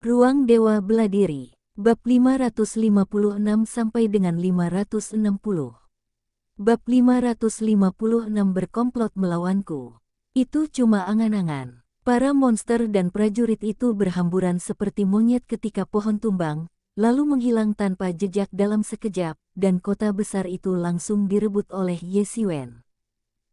Ruang Dewa Bela Diri. Bab 556 sampai dengan 560. Bab 556 berkomplot melawanku. Itu cuma angan-angan. Para monster dan prajurit itu berhamburan seperti monyet ketika pohon tumbang, lalu menghilang tanpa jejak dalam sekejap, dan kota besar itu langsung direbut oleh Ye Xiwen.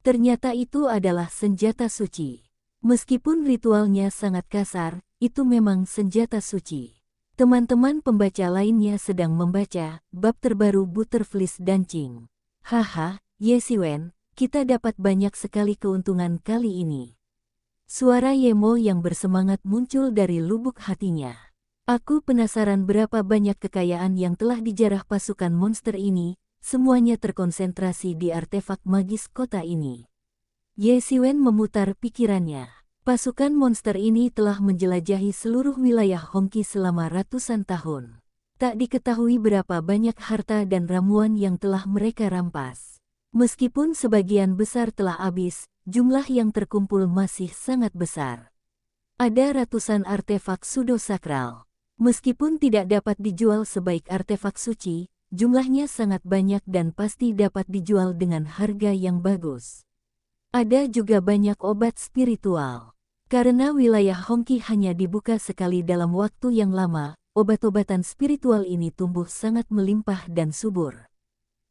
Ternyata itu adalah senjata suci. Meskipun ritualnya sangat kasar, itu memang senjata suci. Teman-teman pembaca lainnya sedang membaca bab terbaru Butterflies Dancing. Haha, Ye Xiwen, kita dapat banyak sekali keuntungan kali ini. Suara Yemo yang bersemangat muncul dari lubuk hatinya. Aku penasaran berapa banyak kekayaan yang telah dijarah pasukan monster ini, semuanya terkonsentrasi di artefak magis kota ini. Ye Xiwen memutar pikirannya. Pasukan monster ini telah menjelajahi seluruh wilayah Hongqi selama ratusan tahun. Tak diketahui berapa banyak harta dan ramuan yang telah mereka rampas. Meskipun sebagian besar telah habis, jumlah yang terkumpul masih sangat besar. Ada ratusan artefak pseudo-sakral. Meskipun tidak dapat dijual sebaik artefak suci, jumlahnya sangat banyak dan pasti dapat dijual dengan harga yang bagus. Ada juga banyak obat spiritual. Karena wilayah Hongqi hanya dibuka sekali dalam waktu yang lama, obat-obatan spiritual ini tumbuh sangat melimpah dan subur.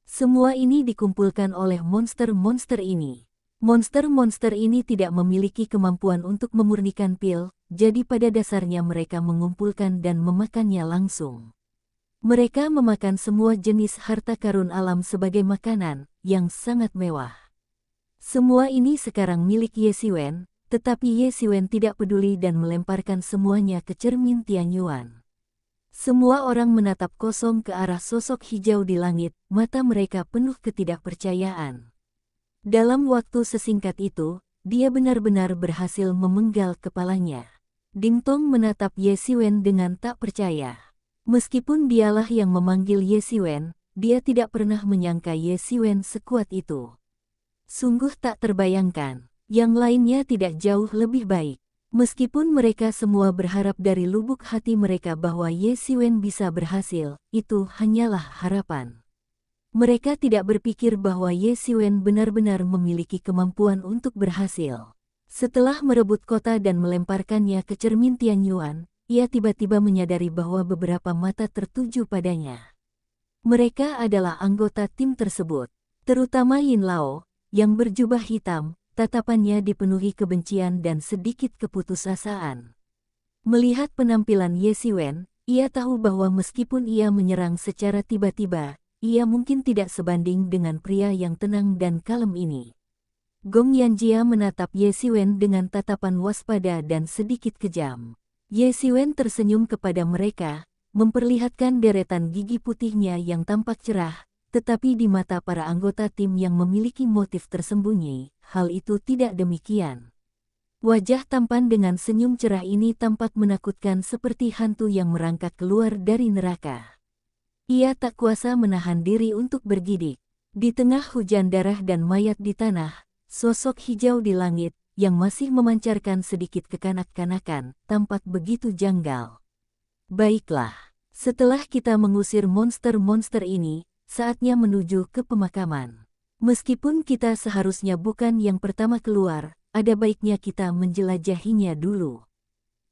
Semua ini dikumpulkan oleh monster-monster ini. Monster-monster ini tidak memiliki kemampuan untuk memurnikan pil, jadi pada dasarnya mereka mengumpulkan dan memakannya langsung. Mereka memakan semua jenis harta karun alam sebagai makanan, yang sangat mewah. Semua ini sekarang milik Ye Xiwen, tetapi Ye Xiwen tidak peduli dan melemparkan semuanya ke cermin Tianyuan. Semua orang menatap kosong ke arah sosok hijau di langit, mata mereka penuh ketidakpercayaan. Dalam waktu sesingkat itu, dia benar-benar berhasil memenggal kepalanya. Ding Tong menatap Ye Xiwen dengan tak percaya. Meskipun dialah yang memanggil Ye Xiwen, dia tidak pernah menyangka Ye Xiwen sekuat itu. Sungguh tak terbayangkan. Yang lainnya tidak jauh lebih baik. Meskipun mereka semua berharap dari lubuk hati mereka bahwa Ye Xiwen bisa berhasil, itu hanyalah harapan. Mereka tidak berpikir bahwa Ye Xiwen benar-benar memiliki kemampuan untuk berhasil. Setelah merebut kota dan melemparkannya ke cermin Tianyuan, ia tiba-tiba menyadari bahwa beberapa mata tertuju padanya. Mereka adalah anggota tim tersebut, terutama Yin Lao, yang berjubah hitam. Tatapannya dipenuhi kebencian dan sedikit keputusasaan. Melihat penampilan Ye Xiwen, ia tahu bahwa meskipun ia menyerang secara tiba-tiba, ia mungkin tidak sebanding dengan pria yang tenang dan kalem ini. Gong Yanjia menatap Ye Xiwen dengan tatapan waspada dan sedikit kejam. Ye Xiwen tersenyum kepada mereka, memperlihatkan deretan gigi putihnya yang tampak cerah, tetapi di mata para anggota tim yang memiliki motif tersembunyi, hal itu tidak demikian. Wajah tampan dengan senyum cerah ini tampak menakutkan seperti hantu yang merangkak keluar dari neraka. Ia tak kuasa menahan diri untuk bergidik. Di tengah hujan darah dan mayat di tanah, sosok hijau di langit, yang masih memancarkan sedikit kekanak-kanakan, tampak begitu janggal. Baiklah, setelah kita mengusir monster-monster ini, saatnya menuju ke pemakaman. Meskipun kita seharusnya bukan yang pertama keluar, ada baiknya kita menjelajahinya dulu.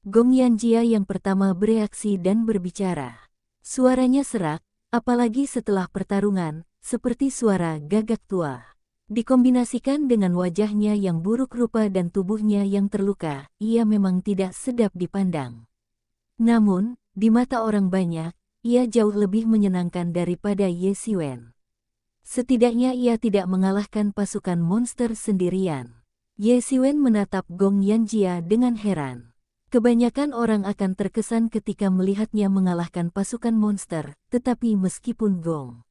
Gong Yanjia yang pertama bereaksi dan berbicara. Suaranya serak, apalagi setelah pertarungan, seperti suara gagak tua. Dikombinasikan dengan wajahnya yang buruk rupa dan tubuhnya yang terluka, ia memang tidak sedap dipandang. Namun, di mata orang banyak, ia jauh lebih menyenangkan daripada Ye Xiwen. Setidaknya ia tidak mengalahkan pasukan monster sendirian. Ye Xiwen menatap Gong Yanjia dengan heran. Kebanyakan orang akan terkesan ketika melihatnya mengalahkan pasukan monster, tetapi meskipun Gong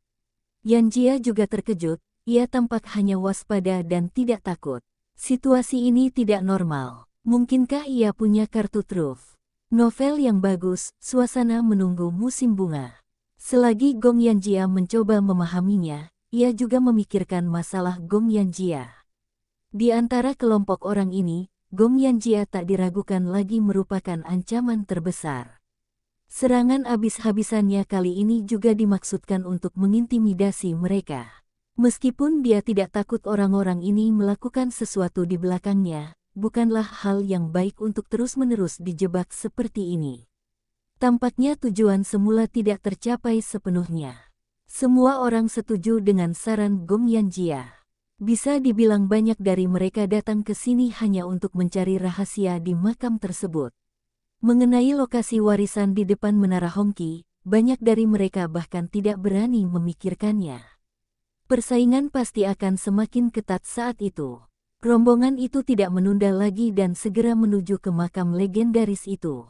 Yanjia juga terkejut, ia tampak hanya waspada dan tidak takut. Situasi ini tidak normal. Mungkinkah ia punya kartu truf? Novel yang bagus, suasana menunggu musim bunga. Selagi Gong Yanjia mencoba memahaminya, ia juga memikirkan masalah Gong Yanjia. Di antara kelompok orang ini, Gong Yanjia tak diragukan lagi merupakan ancaman terbesar. Serangan habis-habisannya kali ini juga dimaksudkan untuk mengintimidasi mereka. Meskipun dia tidak takut orang-orang ini melakukan sesuatu di belakangnya, bukanlah hal yang baik untuk terus-menerus dijebak seperti ini. Tampaknya tujuan semula tidak tercapai sepenuhnya. Semua orang setuju dengan saran Gong Yanjia. Bisa dibilang banyak dari mereka datang ke sini hanya untuk mencari rahasia di makam tersebut. Mengenai lokasi warisan di depan Menara Hongqi, banyak dari mereka bahkan tidak berani memikirkannya. Persaingan pasti akan semakin ketat saat itu. Rombongan itu tidak menunda lagi dan segera menuju ke makam legendaris itu.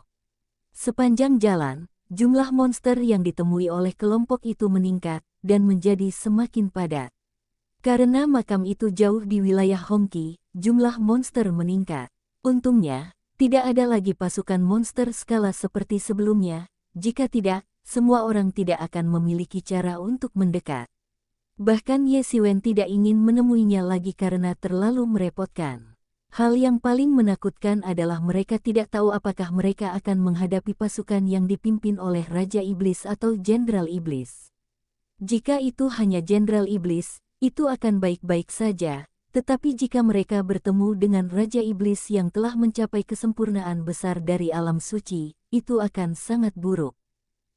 Sepanjang jalan, jumlah monster yang ditemui oleh kelompok itu meningkat dan menjadi semakin padat. Karena makam itu jauh di wilayah Hongqi, jumlah monster meningkat. Untungnya, tidak ada lagi pasukan monster skala seperti sebelumnya, jika tidak, semua orang tidak akan memiliki cara untuk mendekat. Bahkan Ye Xiwen tidak ingin menemuinya lagi karena terlalu merepotkan. Hal yang paling menakutkan adalah mereka tidak tahu apakah mereka akan menghadapi pasukan yang dipimpin oleh Raja Iblis atau Jenderal Iblis. Jika itu hanya Jenderal Iblis, itu akan baik-baik saja. Tetapi jika mereka bertemu dengan Raja Iblis yang telah mencapai kesempurnaan besar dari alam suci, itu akan sangat buruk.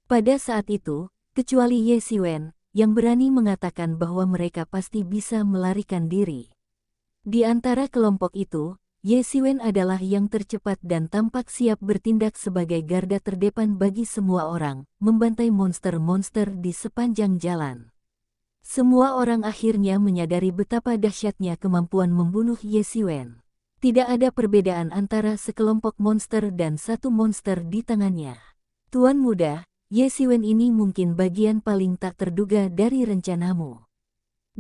Pada saat itu, kecuali Ye Xiwen, yang berani mengatakan bahwa mereka pasti bisa melarikan diri. Di antara kelompok itu, Ye Xiwen adalah yang tercepat dan tampak siap bertindak sebagai garda terdepan bagi semua orang, membantai monster-monster di sepanjang jalan. Semua orang akhirnya menyadari betapa dahsyatnya kemampuan membunuh Ye Xiwen. Tidak ada perbedaan antara sekelompok monster dan satu monster di tangannya. Tuan muda, Ye Xiwen ini mungkin bagian paling tak terduga dari rencanamu.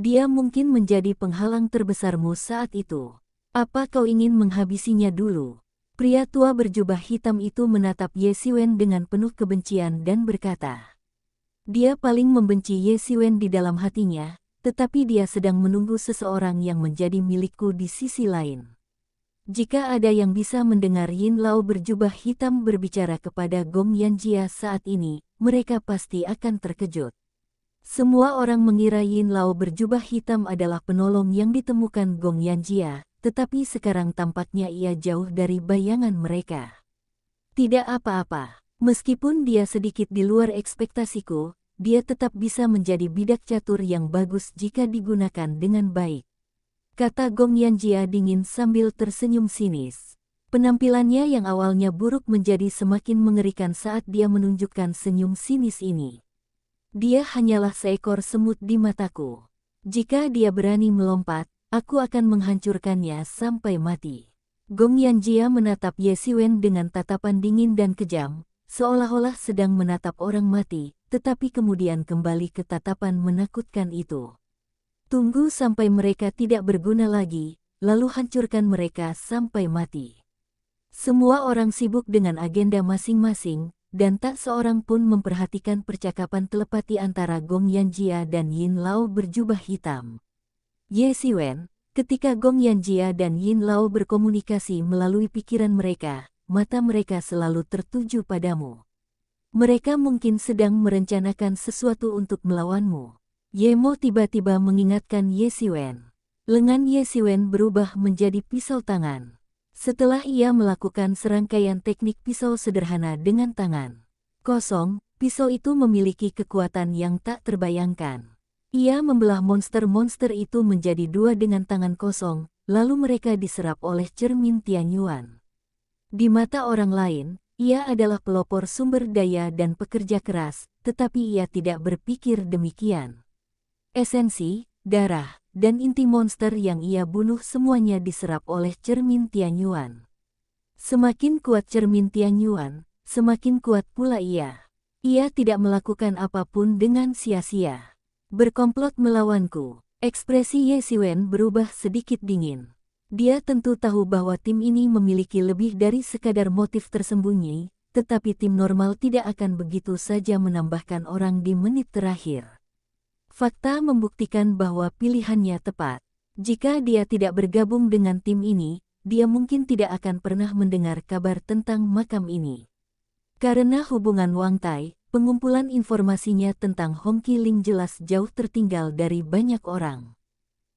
Dia mungkin menjadi penghalang terbesarmu saat itu. Apa kau ingin menghabisinya dulu? Pria tua berjubah hitam itu menatap Ye Xiwen dengan penuh kebencian dan berkata, dia paling membenci Ye Xiwen di dalam hatinya, tetapi dia sedang menunggu seseorang yang menjadi milikku di sisi lain. Jika ada yang bisa mendengar Yin Lao berjubah hitam berbicara kepada Gong Yanjia saat ini, mereka pasti akan terkejut. Semua orang mengira Yin Lao berjubah hitam adalah penolong yang ditemukan Gong Yanjia, tetapi sekarang tampaknya ia jauh dari bayangan mereka. Tidak apa-apa, meskipun dia sedikit di luar ekspektasiku, dia tetap bisa menjadi bidak catur yang bagus jika digunakan dengan baik. Kata Gong Yanjia dingin sambil tersenyum sinis. Penampilannya yang awalnya buruk menjadi semakin mengerikan saat dia menunjukkan senyum sinis ini. Dia hanyalah seekor semut di mataku. Jika dia berani melompat, aku akan menghancurkannya sampai mati. Gong Yanjia menatap Ye Xiwen dengan tatapan dingin dan kejam, seolah-olah sedang menatap orang mati, tetapi kemudian kembali ke tatapan menakutkan itu. Tunggu sampai mereka tidak berguna lagi, lalu hancurkan mereka sampai mati. Semua orang sibuk dengan agenda masing-masing, dan tak seorang pun memperhatikan percakapan telepati antara Gong Yanjia dan Yin Lao berjubah hitam. Ye Xiwen, ketika Gong Yanjia dan Yin Lao berkomunikasi melalui pikiran mereka, mata mereka selalu tertuju padamu. Mereka mungkin sedang merencanakan sesuatu untuk melawanmu. Ye Mo tiba-tiba mengingatkan Ye Xiwen. Lengan Ye Xiwen berubah menjadi pisau tangan. Setelah ia melakukan serangkaian teknik pisau sederhana dengan tangan kosong, pisau itu memiliki kekuatan yang tak terbayangkan. Ia membelah monster-monster itu menjadi dua dengan tangan kosong, lalu mereka diserap oleh cermin Tianyuan. Di mata orang lain, ia adalah pelopor sumber daya dan pekerja keras, tetapi ia tidak berpikir demikian. Esensi, darah, dan inti monster yang ia bunuh semuanya diserap oleh cermin Tianyuan. Semakin kuat cermin Tianyuan, semakin kuat pula ia. Ia tidak melakukan apapun dengan sia-sia. Berkomplot melawanku. Ekspresi Ye Xiwen berubah sedikit dingin. Dia tentu tahu bahwa tim ini memiliki lebih dari sekadar motif tersembunyi, tetapi tim normal tidak akan begitu saja menambahkan orang di menit terakhir. Fakta membuktikan bahwa pilihannya tepat. Jika dia tidak bergabung dengan tim ini, dia mungkin tidak akan pernah mendengar kabar tentang makam ini. Karena hubungan Wang Tai, pengumpulan informasinya tentang Hong Qiling jelas jauh tertinggal dari banyak orang.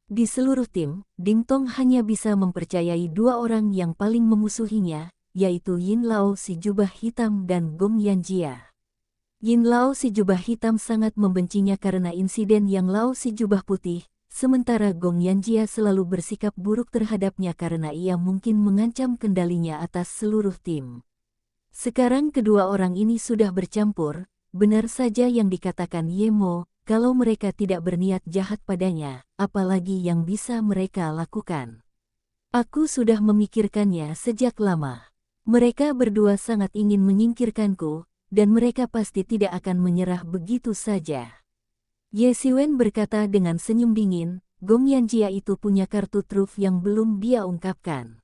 Di seluruh tim, Ding Tong hanya bisa mempercayai dua orang yang paling memusuhinya, yaitu Yin Lao si jubah hitam dan Gong Yanjia. Yin Lao si jubah hitam sangat membencinya karena insiden Yang Lao si jubah putih, sementara Gong Yanjia selalu bersikap buruk terhadapnya karena ia mungkin mengancam kendalinya atas seluruh tim. Sekarang kedua orang ini sudah bercampur, benar saja yang dikatakan Yemo, kalau mereka tidak berniat jahat padanya, apalagi yang bisa mereka lakukan. Aku sudah memikirkannya sejak lama. Mereka berdua sangat ingin menyingkirkanku, dan mereka pasti tidak akan menyerah begitu saja. Ye Siwen berkata dengan senyum dingin, Gong Yanjia itu punya kartu truf yang belum dia ungkapkan.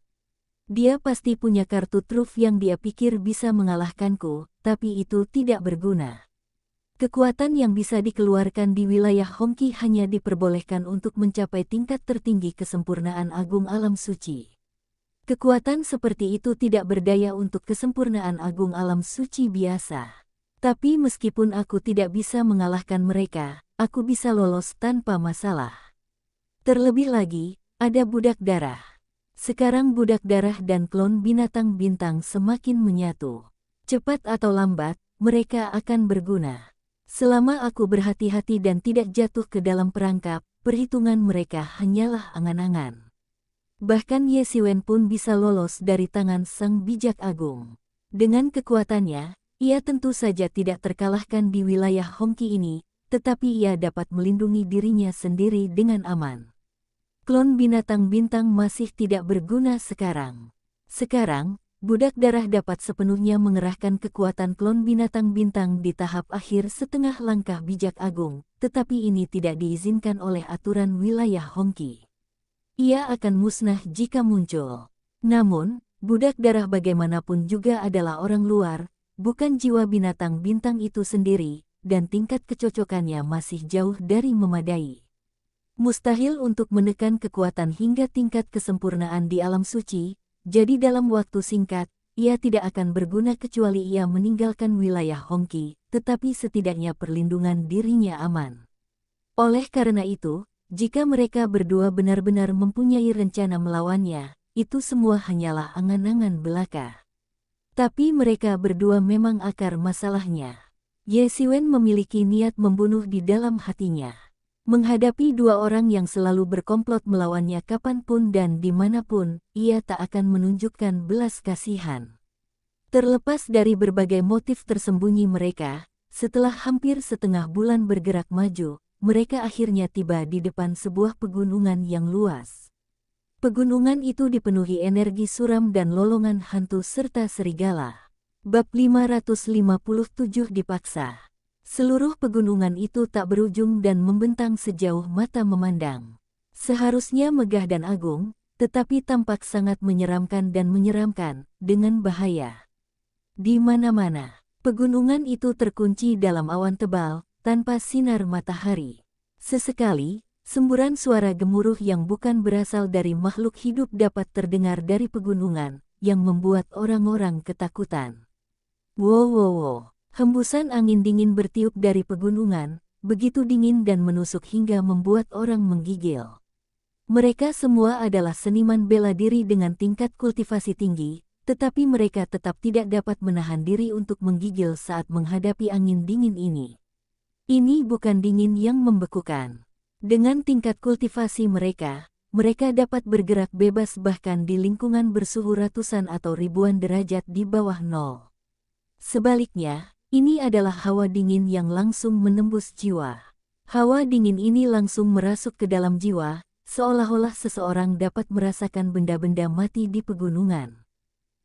Dia pasti punya kartu truf yang dia pikir bisa mengalahkanku, tapi itu tidak berguna. Kekuatan yang bisa dikeluarkan di wilayah Hongqi hanya diperbolehkan untuk mencapai tingkat tertinggi kesempurnaan agung alam suci. Kekuatan seperti itu tidak berdaya untuk kesempurnaan agung alam suci biasa. Tapi meskipun aku tidak bisa mengalahkan mereka, aku bisa lolos tanpa masalah. Terlebih lagi, ada budak darah. Sekarang budak darah dan klon binatang bintang semakin menyatu. Cepat atau lambat, mereka akan berguna. Selama aku berhati-hati dan tidak jatuh ke dalam perangkap, perhitungan mereka hanyalah angan-angan. Bahkan Ye Siwen pun bisa lolos dari tangan Sang Bijak Agung. Dengan kekuatannya, ia tentu saja tidak terkalahkan di wilayah Hongqi ini, tetapi ia dapat melindungi dirinya sendiri dengan aman. Klon binatang bintang masih tidak berguna sekarang. Sekarang, budak darah dapat sepenuhnya mengerahkan kekuatan klon binatang bintang di tahap akhir setengah langkah Bijak Agung, tetapi ini tidak diizinkan oleh aturan wilayah Hongqi. Ia akan musnah jika muncul. Namun, budak darah bagaimanapun juga adalah orang luar, bukan jiwa binatang bintang itu sendiri, dan tingkat kecocokannya masih jauh dari memadai. Mustahil untuk menekan kekuatan hingga tingkat kesempurnaan di alam suci, jadi dalam waktu singkat, ia tidak akan berguna kecuali ia meninggalkan wilayah Hongqi, tetapi setidaknya perlindungan dirinya aman. Oleh karena itu, jika mereka berdua benar-benar mempunyai rencana melawannya, itu semua hanyalah angan-angan belaka. Tapi mereka berdua memang akar masalahnya. Ye Siwen memiliki niat membunuh di dalam hatinya. Menghadapi dua orang yang selalu berkomplot melawannya kapanpun dan dimanapun, ia tak akan menunjukkan belas kasihan. Terlepas dari berbagai motif tersembunyi mereka, setelah hampir setengah bulan bergerak maju, mereka akhirnya tiba di depan sebuah pegunungan yang luas. Pegunungan itu dipenuhi energi suram dan lolongan hantu serta serigala. Bab 557 dipaksa. Seluruh pegunungan itu tak berujung dan membentang sejauh mata memandang. Seharusnya megah dan agung, tetapi tampak sangat menyeramkan dan menyeramkan, dengan bahaya. Di mana-mana, pegunungan itu terkunci dalam awan tebal, tanpa sinar matahari. Sesekali, semburan suara gemuruh yang bukan berasal dari makhluk hidup dapat terdengar dari pegunungan, yang membuat orang-orang ketakutan. Wow, wow, wow. Hembusan angin dingin bertiup dari pegunungan, begitu dingin dan menusuk hingga membuat orang menggigil. Mereka semua adalah seniman bela diri dengan tingkat kultivasi tinggi, tetapi mereka tetap tidak dapat menahan diri untuk menggigil saat menghadapi angin dingin ini. Ini bukan dingin yang membekukan. Dengan tingkat kultivasi mereka dapat bergerak bebas bahkan di lingkungan bersuhu ratusan atau ribuan derajat di bawah nol. Sebaliknya, ini adalah hawa dingin yang langsung menembus jiwa. Hawa dingin ini langsung merasuk ke dalam jiwa, seolah-olah seseorang dapat merasakan benda-benda mati di pegunungan.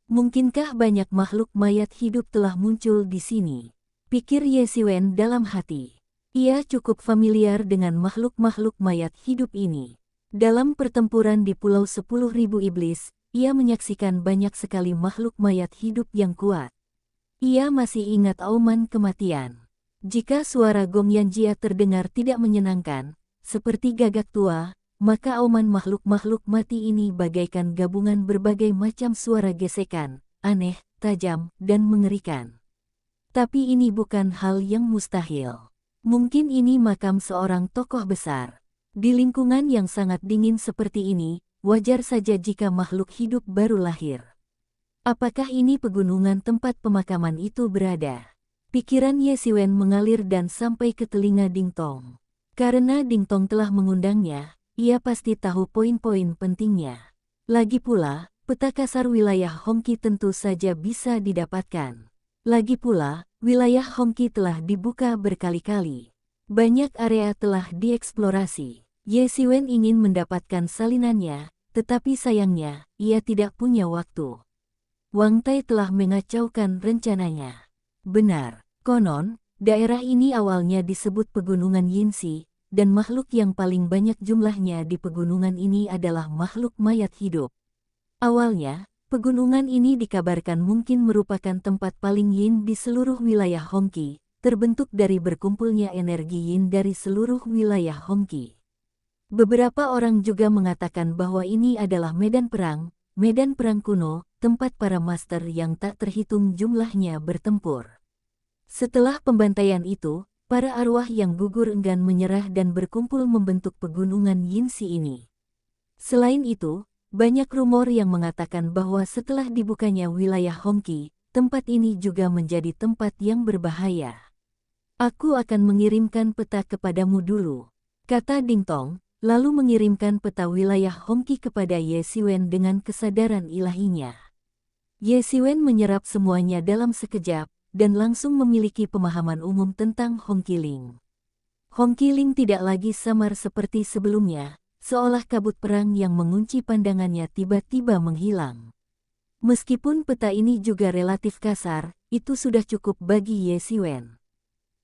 Mungkinkah banyak makhluk mayat hidup telah muncul di sini? Pikir Ye Siwen dalam hati. Ia cukup familiar dengan makhluk-makhluk mayat hidup ini. Dalam pertempuran di Pulau 10.000 Iblis, ia menyaksikan banyak sekali makhluk mayat hidup yang kuat. Ia masih ingat auman kematian. Jika suara Gong Yanjia terdengar tidak menyenangkan, seperti gagak tua, maka auman makhluk-makhluk mati ini bagaikan gabungan berbagai macam suara gesekan, aneh, tajam, dan mengerikan. Tapi ini bukan hal yang mustahil. Mungkin ini makam seorang tokoh besar. Di lingkungan yang sangat dingin seperti ini, wajar saja jika makhluk hidup baru lahir. Apakah ini pegunungan tempat pemakaman itu berada? Pikiran Ye Siwen mengalir dan sampai ke telinga Ding Tong. Karena Ding Tong telah mengundangnya, ia pasti tahu poin-poin pentingnya. Lagi pula, peta kasar wilayah Hongqi tentu saja bisa didapatkan. Lagi pula, wilayah Hongqi telah dibuka berkali-kali. Banyak area telah dieksplorasi. Ye Siwen ingin mendapatkan salinannya, tetapi sayangnya, ia tidak punya waktu. Wang Tai telah mengacaukan rencananya. Benar, konon, daerah ini awalnya disebut Pegunungan Yinsi, dan makhluk yang paling banyak jumlahnya di pegunungan ini adalah makhluk mayat hidup. Awalnya, pegunungan ini dikabarkan mungkin merupakan tempat paling yin di seluruh wilayah Hongqi, terbentuk dari berkumpulnya energi yin dari seluruh wilayah Hongqi. Beberapa orang juga mengatakan bahwa ini adalah medan perang kuno, tempat para master yang tak terhitung jumlahnya bertempur. Setelah pembantaian itu, para arwah yang gugur enggan menyerah dan berkumpul membentuk pegunungan Yinsi ini. Selain itu, banyak rumor yang mengatakan bahwa setelah dibukanya wilayah Hongqi, tempat ini juga menjadi tempat yang berbahaya. Aku akan mengirimkan peta kepadamu dulu, kata Ding Tong, lalu mengirimkan peta wilayah Hongqi kepada Ye Siwen dengan kesadaran ilahinya. Ye Siwen menyerap semuanya dalam sekejap, dan langsung memiliki pemahaman umum tentang Hongqiling. Hongqiling tidak lagi samar seperti sebelumnya, seolah kabut perang yang mengunci pandangannya tiba-tiba menghilang. Meskipun peta ini juga relatif kasar, itu sudah cukup bagi Ye Siwen.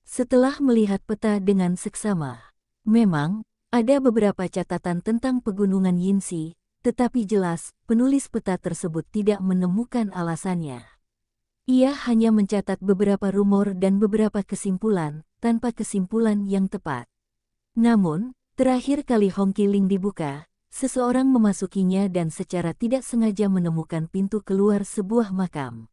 Setelah melihat peta dengan seksama, memang, ada beberapa catatan tentang pegunungan Yinsi, tetapi jelas, penulis peta tersebut tidak menemukan alasannya. Ia hanya mencatat beberapa rumor dan beberapa kesimpulan, tanpa kesimpulan yang tepat. Namun, terakhir kali Hongqiling dibuka, seseorang memasukinya dan secara tidak sengaja menemukan pintu keluar sebuah makam.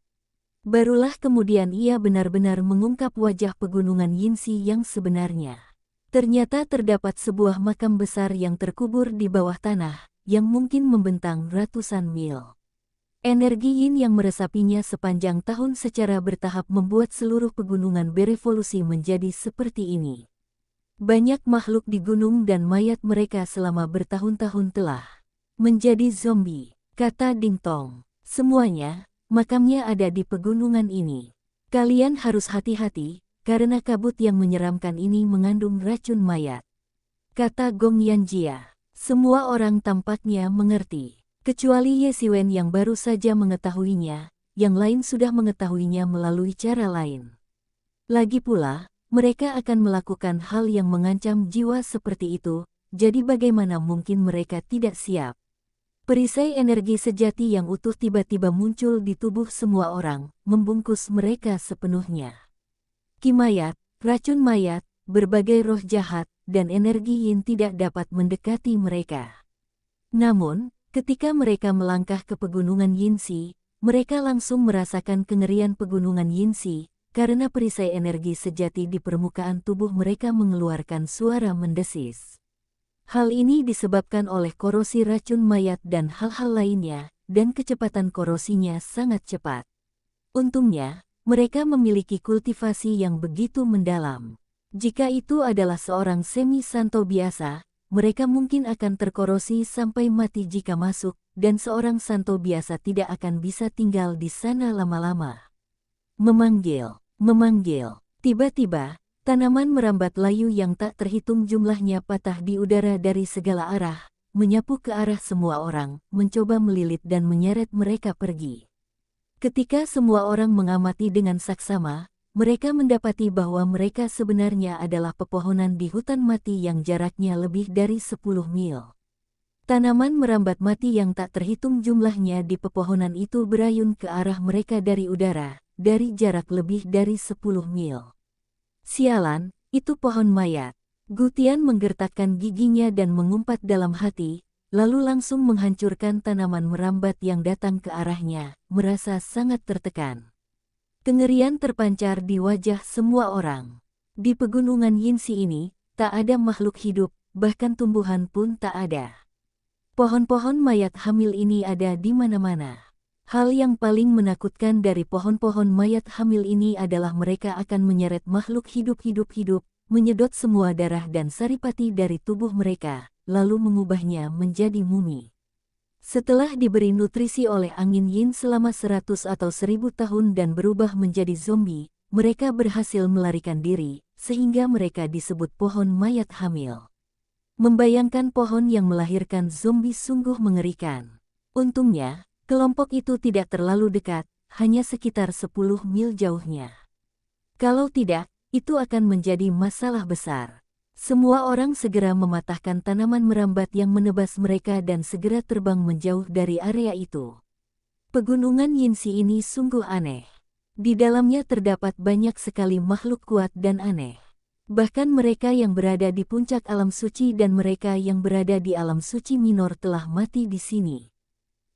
Barulah kemudian ia benar-benar mengungkap wajah pegunungan Yinsi yang sebenarnya. Ternyata terdapat sebuah makam besar yang terkubur di bawah tanah, yang mungkin membentang ratusan mil. Energi yin yang meresapinya sepanjang tahun secara bertahap membuat seluruh pegunungan berevolusi menjadi seperti ini. Banyak makhluk di gunung dan mayat mereka selama bertahun-tahun telah menjadi zombie, kata Ding Tong. Semuanya, makamnya ada di pegunungan ini. Kalian harus hati-hati, karena kabut yang menyeramkan ini mengandung racun mayat, kata Gong Yanjia. Semua orang tampaknya mengerti, kecuali Ye Siwen yang baru saja mengetahuinya, yang lain sudah mengetahuinya melalui cara lain. Lagi pula, mereka akan melakukan hal yang mengancam jiwa seperti itu, jadi bagaimana mungkin mereka tidak siap? Perisai energi sejati yang utuh tiba-tiba muncul di tubuh semua orang, membungkus mereka sepenuhnya. Ki mayat, racun mayat, berbagai roh jahat, dan energi yin tidak dapat mendekati mereka. Namun, ketika mereka melangkah ke pegunungan Yinsi, mereka langsung merasakan kengerian pegunungan Yinsi, karena perisai energi sejati di permukaan tubuh mereka mengeluarkan suara mendesis. Hal ini disebabkan oleh korosi racun mayat dan hal-hal lainnya, dan kecepatan korosinya sangat cepat. Untungnya, mereka memiliki kultivasi yang begitu mendalam. Jika itu adalah seorang semi-santo biasa, mereka mungkin akan terkorosi sampai mati jika masuk, dan seorang santo biasa tidak akan bisa tinggal di sana lama-lama. Memanggil. Tiba-tiba, tanaman merambat layu yang tak terhitung jumlahnya patah di udara dari segala arah, menyapu ke arah semua orang, mencoba melilit dan menyeret mereka pergi. Ketika semua orang mengamati dengan saksama, mereka mendapati bahwa mereka sebenarnya adalah pepohonan di hutan mati yang jaraknya lebih dari 10 mil. Tanaman merambat mati yang tak terhitung jumlahnya di pepohonan itu berayun ke arah mereka dari udara, dari jarak lebih dari 10 mil. Sialan, itu pohon mayat. Gutian menggertakkan giginya dan mengumpat dalam hati, lalu langsung menghancurkan tanaman merambat yang datang ke arahnya, merasa sangat tertekan. Kengerian terpancar di wajah semua orang. Di pegunungan Yinsi ini, tak ada makhluk hidup, bahkan tumbuhan pun tak ada. Pohon-pohon mayat hamil ini ada di mana-mana. Hal yang paling menakutkan dari pohon-pohon mayat hamil ini adalah mereka akan menyeret makhluk hidup, menyedot semua darah dan saripati dari tubuh mereka, lalu mengubahnya menjadi mumi. Setelah diberi nutrisi oleh angin yin selama 100 atau 1000 tahun dan berubah menjadi zombie, mereka berhasil melarikan diri, sehingga mereka disebut pohon mayat hamil. Membayangkan pohon yang melahirkan zombie sungguh mengerikan. Untungnya, kelompok itu tidak terlalu dekat, hanya sekitar 10 mil jauhnya. Kalau tidak, itu akan menjadi masalah besar. Semua orang segera mematahkan tanaman merambat yang menebas mereka dan segera terbang menjauh dari area itu. Pegunungan Yinsi ini sungguh aneh. Di dalamnya terdapat banyak sekali makhluk kuat dan aneh. Bahkan mereka yang berada di puncak alam suci dan mereka yang berada di alam suci minor telah mati di sini.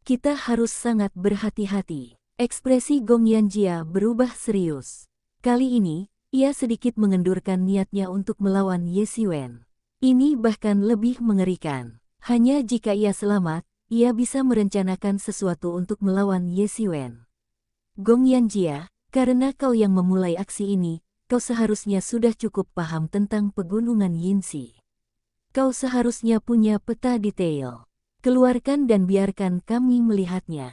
Kita harus sangat berhati-hati. Ekspresi Gong Yanjia berubah serius. Kali ini, ia sedikit mengendurkan niatnya untuk melawan Ye Xiwen. Ini bahkan lebih mengerikan. Hanya jika ia selamat, ia bisa merencanakan sesuatu untuk melawan Ye Xiwen. Gong Yanjia, karena kau yang memulai aksi ini, kau seharusnya sudah cukup paham tentang pegunungan Yinsi. Kau seharusnya punya peta detail. Keluarkan dan biarkan kami melihatnya.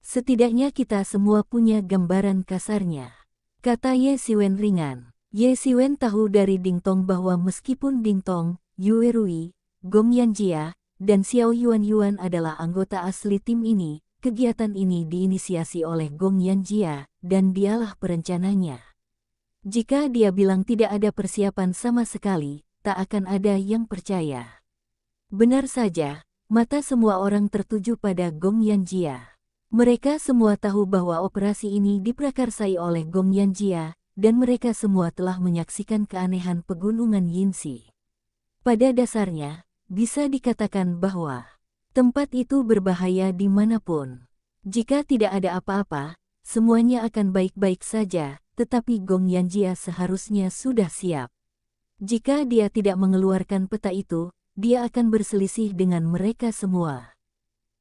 Setidaknya kita semua punya gambaran kasarnya, kata Ye Xiwen ringan. Ye Xiwen tahu dari Ding Tong bahwa meskipun Ding Tong, Yue Rui, Gong Yanjia, dan Xiao Yuan adalah anggota asli tim ini, kegiatan ini diinisiasi oleh Gong Yanjia, dan dialah perencananya. Jika dia bilang tidak ada persiapan sama sekali, tak akan ada yang percaya. Benar saja, mata semua orang tertuju pada Gong Yanjia. Mereka semua tahu bahwa operasi ini diprakarsai oleh Gong Yanjia, dan mereka semua telah menyaksikan keanehan pegunungan Yinsi. Pada dasarnya, bisa dikatakan bahwa tempat itu berbahaya dimanapun. Jika tidak ada apa-apa, semuanya akan baik-baik saja, tetapi Gong Yanjia seharusnya sudah siap. Jika dia tidak mengeluarkan peta itu, dia akan berselisih dengan mereka semua.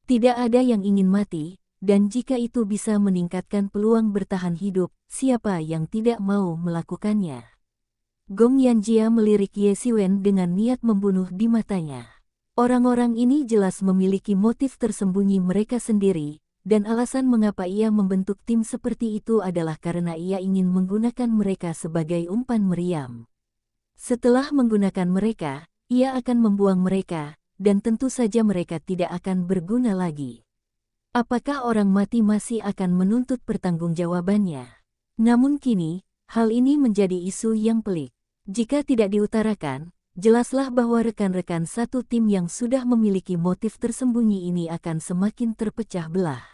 Tidak ada yang ingin mati, dan jika itu bisa meningkatkan peluang bertahan hidup, siapa yang tidak mau melakukannya? Gong Yanjia melirik Ye Xiwen dengan niat membunuh di matanya. Orang-orang ini jelas memiliki motif tersembunyi mereka sendiri, dan alasan mengapa ia membentuk tim seperti itu adalah karena ia ingin menggunakan mereka sebagai umpan meriam. Setelah menggunakan mereka, ia akan membuang mereka, dan tentu saja mereka tidak akan berguna lagi. Apakah orang mati masih akan menuntut pertanggungjawabannya? Namun kini, hal ini menjadi isu yang pelik. Jika tidak diutarakan, jelaslah bahwa rekan-rekan satu tim yang sudah memiliki motif tersembunyi ini akan semakin terpecah belah.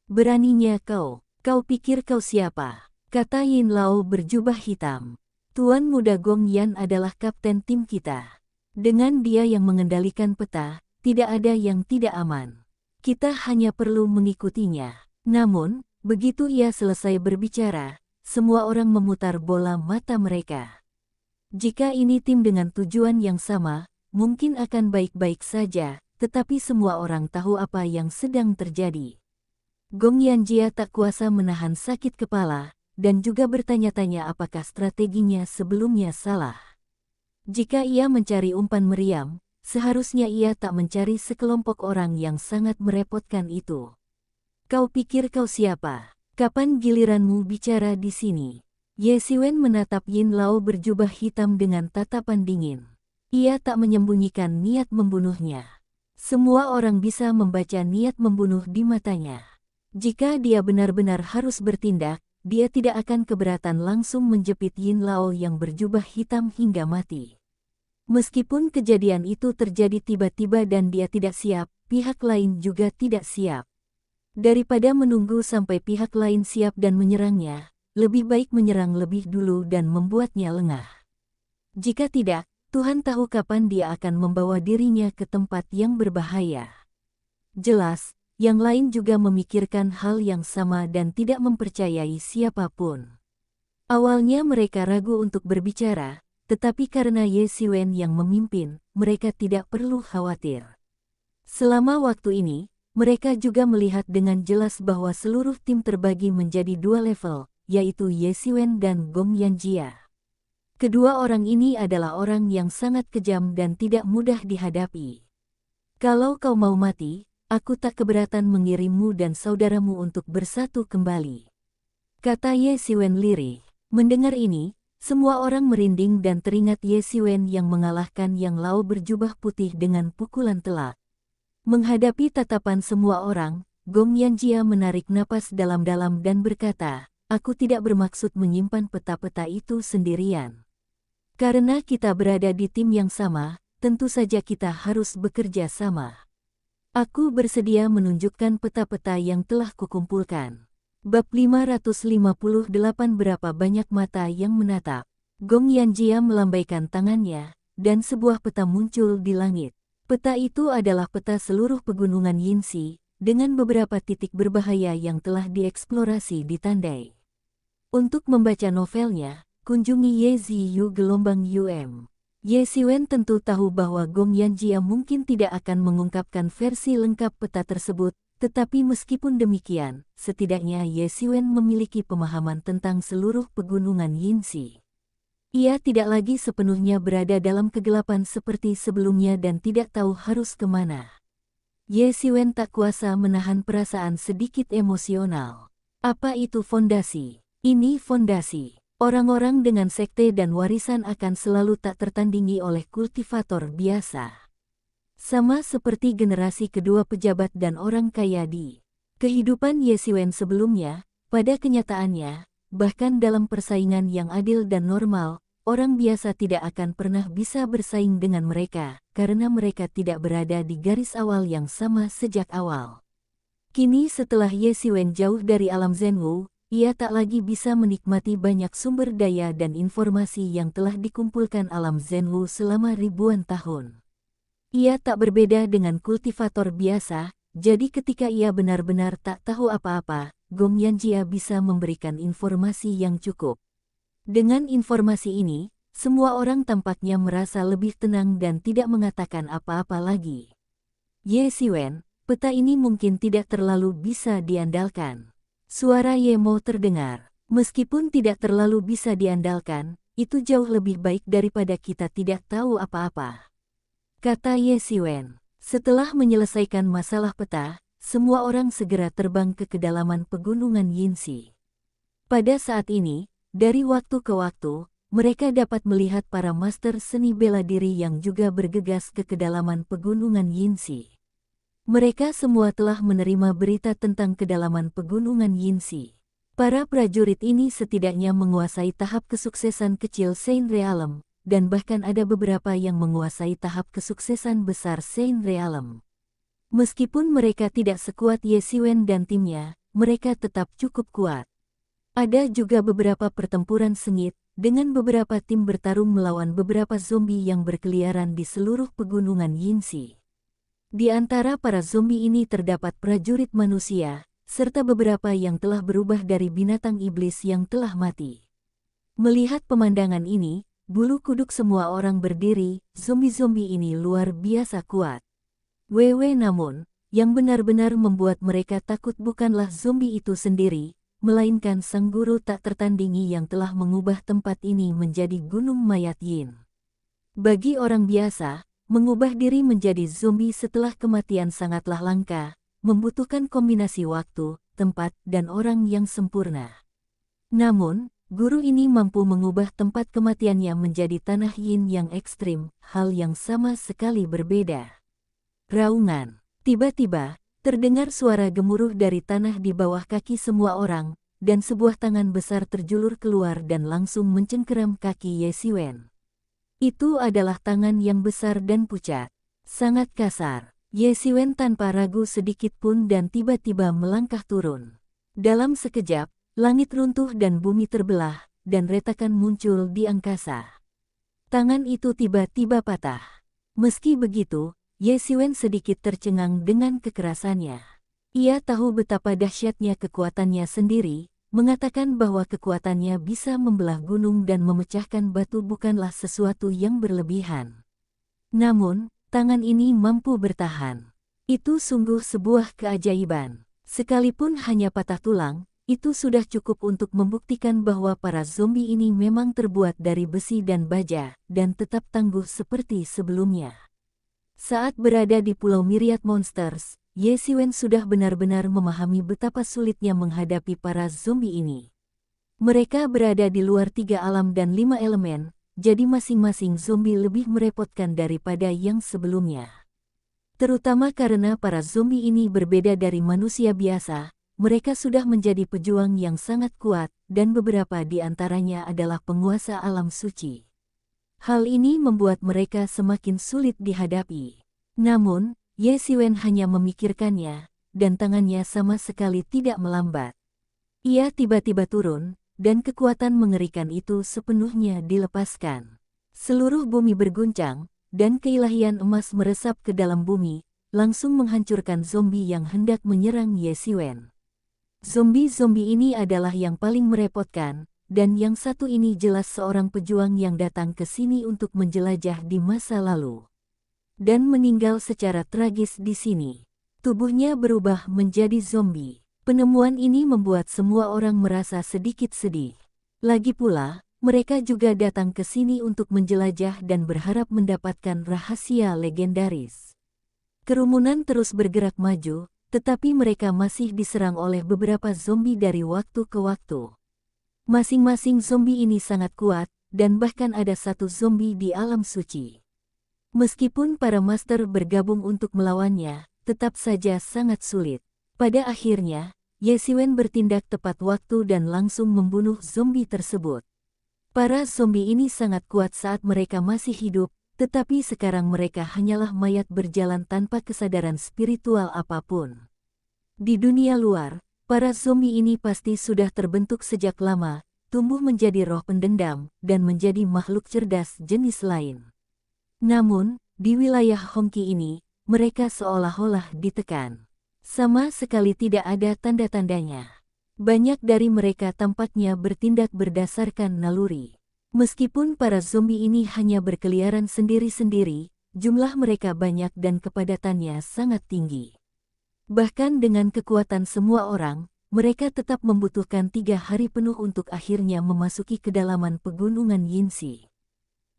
Beraninya kau pikir kau siapa? Kata Yin Lao berjubah hitam. Tuan Muda Gong Yan adalah kapten tim kita. Dengan dia yang mengendalikan peta, tidak ada yang tidak aman. Kita hanya perlu mengikutinya. Namun, begitu ia selesai berbicara, semua orang memutar bola mata mereka. Jika ini tim dengan tujuan yang sama, mungkin akan baik-baik saja, tetapi semua orang tahu apa yang sedang terjadi. Gong Yanjia tak kuasa menahan sakit kepala, dan juga bertanya-tanya apakah strateginya sebelumnya salah. Jika ia mencari umpan meriam, seharusnya ia tak mencari sekelompok orang yang sangat merepotkan itu. Kau pikir kau siapa? Kapan giliranmu bicara di sini? Ye Xiwen menatap Yin Lao berjubah hitam dengan tatapan dingin. Ia tak menyembunyikan niat membunuhnya. Semua orang bisa membaca niat membunuh di matanya. Jika dia benar-benar harus bertindak, dia tidak akan keberatan langsung menjepit Yin Lao yang berjubah hitam hingga mati. Meskipun kejadian itu terjadi tiba-tiba dan dia tidak siap, pihak lain juga tidak siap. Daripada menunggu sampai pihak lain siap dan menyerangnya, lebih baik menyerang lebih dulu dan membuatnya lengah. Jika tidak, Tuhan tahu kapan dia akan membawa dirinya ke tempat yang berbahaya. Jelas, yang lain juga memikirkan hal yang sama dan tidak mempercayai siapapun. Awalnya mereka ragu untuk berbicara, tetapi karena Ye Xiwen yang memimpin, mereka tidak perlu khawatir. Selama waktu ini, mereka juga melihat dengan jelas bahwa seluruh tim terbagi menjadi dua level, yaitu Ye Xiwen dan Gong Yanjia. Kedua orang ini adalah orang yang sangat kejam dan tidak mudah dihadapi. Kalau kau mau mati, aku tak keberatan mengirimmu dan saudaramu untuk bersatu kembali, kata Ye Xiwen lirih. Mendengar ini, semua orang merinding dan teringat Ye Xiwen yang mengalahkan Yang Lao berjubah putih dengan pukulan telak. Menghadapi tatapan semua orang, Gong Yanjia menarik napas dalam-dalam dan berkata, aku tidak bermaksud menyimpan peta-peta itu sendirian. Karena kita berada di tim yang sama, tentu saja kita harus bekerja sama. Aku bersedia menunjukkan peta-peta yang telah kukumpulkan. Bab 558 Berapa banyak mata yang menatap. Gong Yanjia melambaikan tangannya, dan sebuah peta muncul di langit. Peta itu adalah peta seluruh pegunungan Yinsi, dengan beberapa titik berbahaya yang telah dieksplorasi ditandai. Untuk membaca novelnya, kunjungi Ye-Ziyu gelombang UM. Ye Xiwen tentu tahu bahwa Gong Yanjia mungkin tidak akan mengungkapkan versi lengkap peta tersebut, tetapi meskipun demikian, setidaknya Ye Xiwen memiliki pemahaman tentang seluruh pegunungan Yinsi. Ia tidak lagi sepenuhnya berada dalam kegelapan seperti sebelumnya dan tidak tahu harus kemana. Ye Xiwen tak kuasa menahan perasaan sedikit emosional. Apa itu fondasi? Ini fondasi. Orang-orang dengan sekte dan warisan akan selalu tak tertandingi oleh kultivator biasa. Sama seperti generasi kedua pejabat dan orang kaya di kehidupan Ye Xiwen sebelumnya, pada kenyataannya, bahkan dalam persaingan yang adil dan normal, orang biasa tidak akan pernah bisa bersaing dengan mereka, karena mereka tidak berada di garis awal yang sama sejak awal. Kini setelah Ye Xiwen jauh dari alam Zhenwu, ia tak lagi bisa menikmati banyak sumber daya dan informasi yang telah dikumpulkan alam Zhenwu selama ribuan tahun. Ia tak berbeda dengan kultivator biasa, jadi ketika ia benar-benar tak tahu apa-apa, Gong Yanjia bisa memberikan informasi yang cukup. Dengan informasi ini, semua orang tampaknya merasa lebih tenang dan tidak mengatakan apa-apa lagi. Ye Xiwen, peta ini mungkin tidak terlalu bisa diandalkan. Suara Ye Mo terdengar. Meskipun tidak terlalu bisa diandalkan, itu jauh lebih baik daripada kita tidak tahu apa-apa, kata Ye Xiwen. Setelah menyelesaikan masalah peta, semua orang segera terbang ke kedalaman pegunungan Yinsi. Pada saat ini, dari waktu ke waktu, mereka dapat melihat para master seni bela diri yang juga bergegas ke kedalaman pegunungan Yinsi. Mereka semua telah menerima berita tentang kedalaman pegunungan Yinsi. Para prajurit ini setidaknya menguasai tahap kesuksesan kecil Saint Realm, dan bahkan ada beberapa yang menguasai tahap kesuksesan besar Saint Realm. Meskipun mereka tidak sekuat Ye Xiwen dan timnya, mereka tetap cukup kuat. Ada juga beberapa pertempuran sengit, dengan beberapa tim bertarung melawan beberapa zombie yang berkeliaran di seluruh pegunungan Yinsi. Di antara para zombie ini terdapat prajurit manusia, serta beberapa yang telah berubah dari binatang iblis yang telah mati. Melihat pemandangan ini, bulu kuduk semua orang berdiri, zombie-zombie ini luar biasa kuat. Namun, yang benar-benar membuat mereka takut bukanlah zombie itu sendiri, melainkan sang guru tak tertandingi yang telah mengubah tempat ini menjadi gunung mayat Yin. Bagi orang biasa, mengubah diri menjadi zombie setelah kematian sangatlah langka, membutuhkan kombinasi waktu, tempat, dan orang yang sempurna. Namun, guru ini mampu mengubah tempat kematiannya menjadi tanah Yin yang ekstrim, hal yang sama sekali berbeda. Raungan. Tiba-tiba, terdengar suara gemuruh dari tanah di bawah kaki semua orang, dan sebuah tangan besar terjulur keluar dan langsung mencengkeram kaki Ye Xiwen. Itu adalah tangan yang besar dan pucat, sangat kasar. Ye Xiwen tanpa ragu sedikit pun dan tiba-tiba melangkah turun. Dalam sekejap, langit runtuh dan bumi terbelah, dan retakan muncul di angkasa. Tangan itu tiba-tiba patah. Meski begitu, Ye Xiwen sedikit tercengang dengan kekerasannya. Ia tahu betapa dahsyatnya kekuatannya sendiri, mengatakan bahwa kekuatannya bisa membelah gunung dan memecahkan batu bukanlah sesuatu yang berlebihan. Namun, tangan ini mampu bertahan. Itu sungguh sebuah keajaiban. Sekalipun hanya patah tulang, itu sudah cukup untuk membuktikan bahwa para zombie ini memang terbuat dari besi dan baja, dan tetap tangguh seperti sebelumnya. Saat berada di Pulau Myriad Monsters, Ye Siwen sudah benar-benar memahami betapa sulitnya menghadapi para zombie ini. Mereka berada di luar 3 alam dan 5 elemen, jadi masing-masing zombie lebih merepotkan daripada yang sebelumnya. Terutama karena para zombie ini berbeda dari manusia biasa, mereka sudah menjadi pejuang yang sangat kuat, dan beberapa di antaranya adalah penguasa alam suci. Hal ini membuat mereka semakin sulit dihadapi. Namun, Ye Siwen hanya memikirkannya, dan tangannya sama sekali tidak melambat. Ia tiba-tiba turun, dan kekuatan mengerikan itu sepenuhnya dilepaskan. Seluruh bumi berguncang, dan keilahian emas meresap ke dalam bumi, langsung menghancurkan zombie yang hendak menyerang Ye Siwen. Zombie-zombie ini adalah yang paling merepotkan, dan yang satu ini jelas seorang pejuang yang datang ke sini untuk menjelajah di masa lalu. Dan meninggal secara tragis di sini. Tubuhnya berubah menjadi zombie. Penemuan ini membuat semua orang merasa sedikit sedih. Lagi pula, mereka juga datang ke sini untuk menjelajah dan berharap mendapatkan rahasia legendaris. Kerumunan terus bergerak maju, tetapi mereka masih diserang oleh beberapa zombie dari waktu ke waktu. Masing-masing zombie ini sangat kuat, dan bahkan ada satu zombie di alam suci. Meskipun para master bergabung untuk melawannya, tetap saja sangat sulit. Pada akhirnya, Ye Siwen bertindak tepat waktu dan langsung membunuh zombie tersebut. Para zombie ini sangat kuat saat mereka masih hidup, tetapi sekarang mereka hanyalah mayat berjalan tanpa kesadaran spiritual apapun. Di dunia luar, para zombie ini pasti sudah terbentuk sejak lama, tumbuh menjadi roh pendendam, dan menjadi makhluk cerdas jenis lain. Namun, di wilayah Hongqi ini, mereka seolah-olah ditekan. Sama sekali tidak ada tanda-tandanya. Banyak dari mereka tampaknya bertindak berdasarkan naluri. Meskipun para zombie ini hanya berkeliaran sendiri-sendiri, jumlah mereka banyak dan kepadatannya sangat tinggi. Bahkan dengan kekuatan semua orang, mereka tetap membutuhkan 3 hari penuh untuk akhirnya memasuki kedalaman pegunungan Yinsi.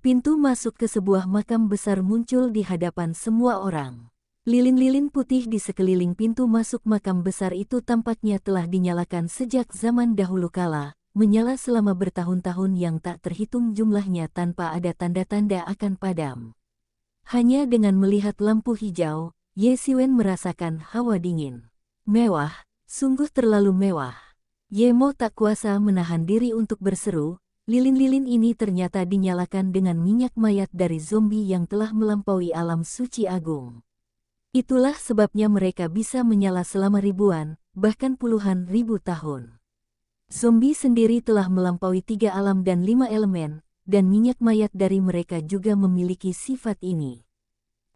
Pintu masuk ke sebuah makam besar muncul di hadapan semua orang. Lilin-lilin putih di sekeliling pintu masuk makam besar itu tampaknya telah dinyalakan sejak zaman dahulu kala, menyala selama bertahun-tahun yang tak terhitung jumlahnya tanpa ada tanda-tanda akan padam. Hanya dengan melihat lampu hijau, Ye Siwen merasakan hawa dingin. Mewah, sungguh terlalu mewah. Ye Mo tak kuasa menahan diri untuk berseru. Lilin-lilin ini ternyata dinyalakan dengan minyak mayat dari zombie yang telah melampaui alam suci agung. Itulah sebabnya mereka bisa menyala selama ribuan, bahkan puluhan ribu tahun. Zombie sendiri telah melampaui 3 alam dan 5 elemen, dan minyak mayat dari mereka juga memiliki sifat ini.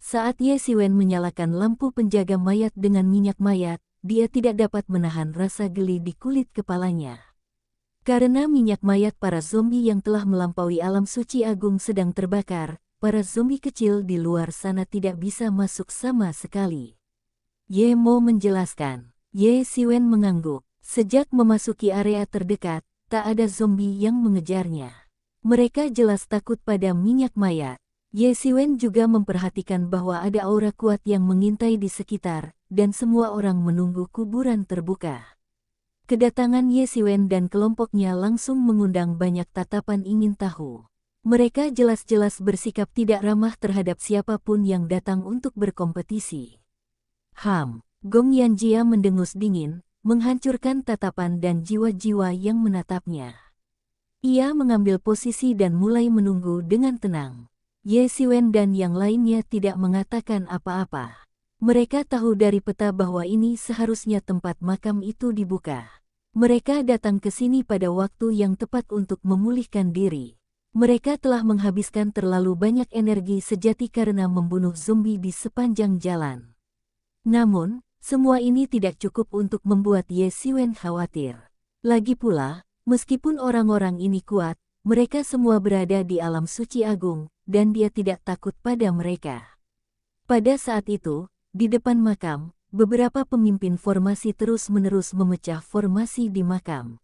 Saat Ye Siwen menyalakan lampu penjaga mayat dengan minyak mayat, dia tidak dapat menahan rasa geli di kulit kepalanya. Karena minyak mayat para zombie yang telah melampaui alam suci agung sedang terbakar, para zombie kecil di luar sana tidak bisa masuk sama sekali. Ye Mo menjelaskan. Ye Siwen mengangguk. Sejak memasuki area terdekat, tak ada zombie yang mengejarnya. Mereka jelas takut pada minyak mayat. Ye Siwen juga memperhatikan bahwa ada aura kuat yang mengintai di sekitar, dan semua orang menunggu kuburan terbuka. Kedatangan Ye Siwen dan kelompoknya langsung mengundang banyak tatapan ingin tahu. Mereka jelas-jelas bersikap tidak ramah terhadap siapapun yang datang untuk berkompetisi. Gong Yanjia mendengus dingin, menghancurkan tatapan dan jiwa-jiwa yang menatapnya. Ia mengambil posisi dan mulai menunggu dengan tenang. Ye Siwen dan yang lainnya tidak mengatakan apa-apa. Mereka tahu dari peta bahwa ini seharusnya tempat makam itu dibuka. Mereka datang ke sini pada waktu yang tepat untuk memulihkan diri. Mereka telah menghabiskan terlalu banyak energi sejati karena membunuh zombie di sepanjang jalan. Namun, semua ini tidak cukup untuk membuat Ye Xiwen khawatir. Lagi pula, meskipun orang-orang ini kuat, mereka semua berada di alam suci agung, dan dia tidak takut pada mereka. Pada saat itu, di depan makam, beberapa pemimpin formasi terus-menerus memecah formasi di makam.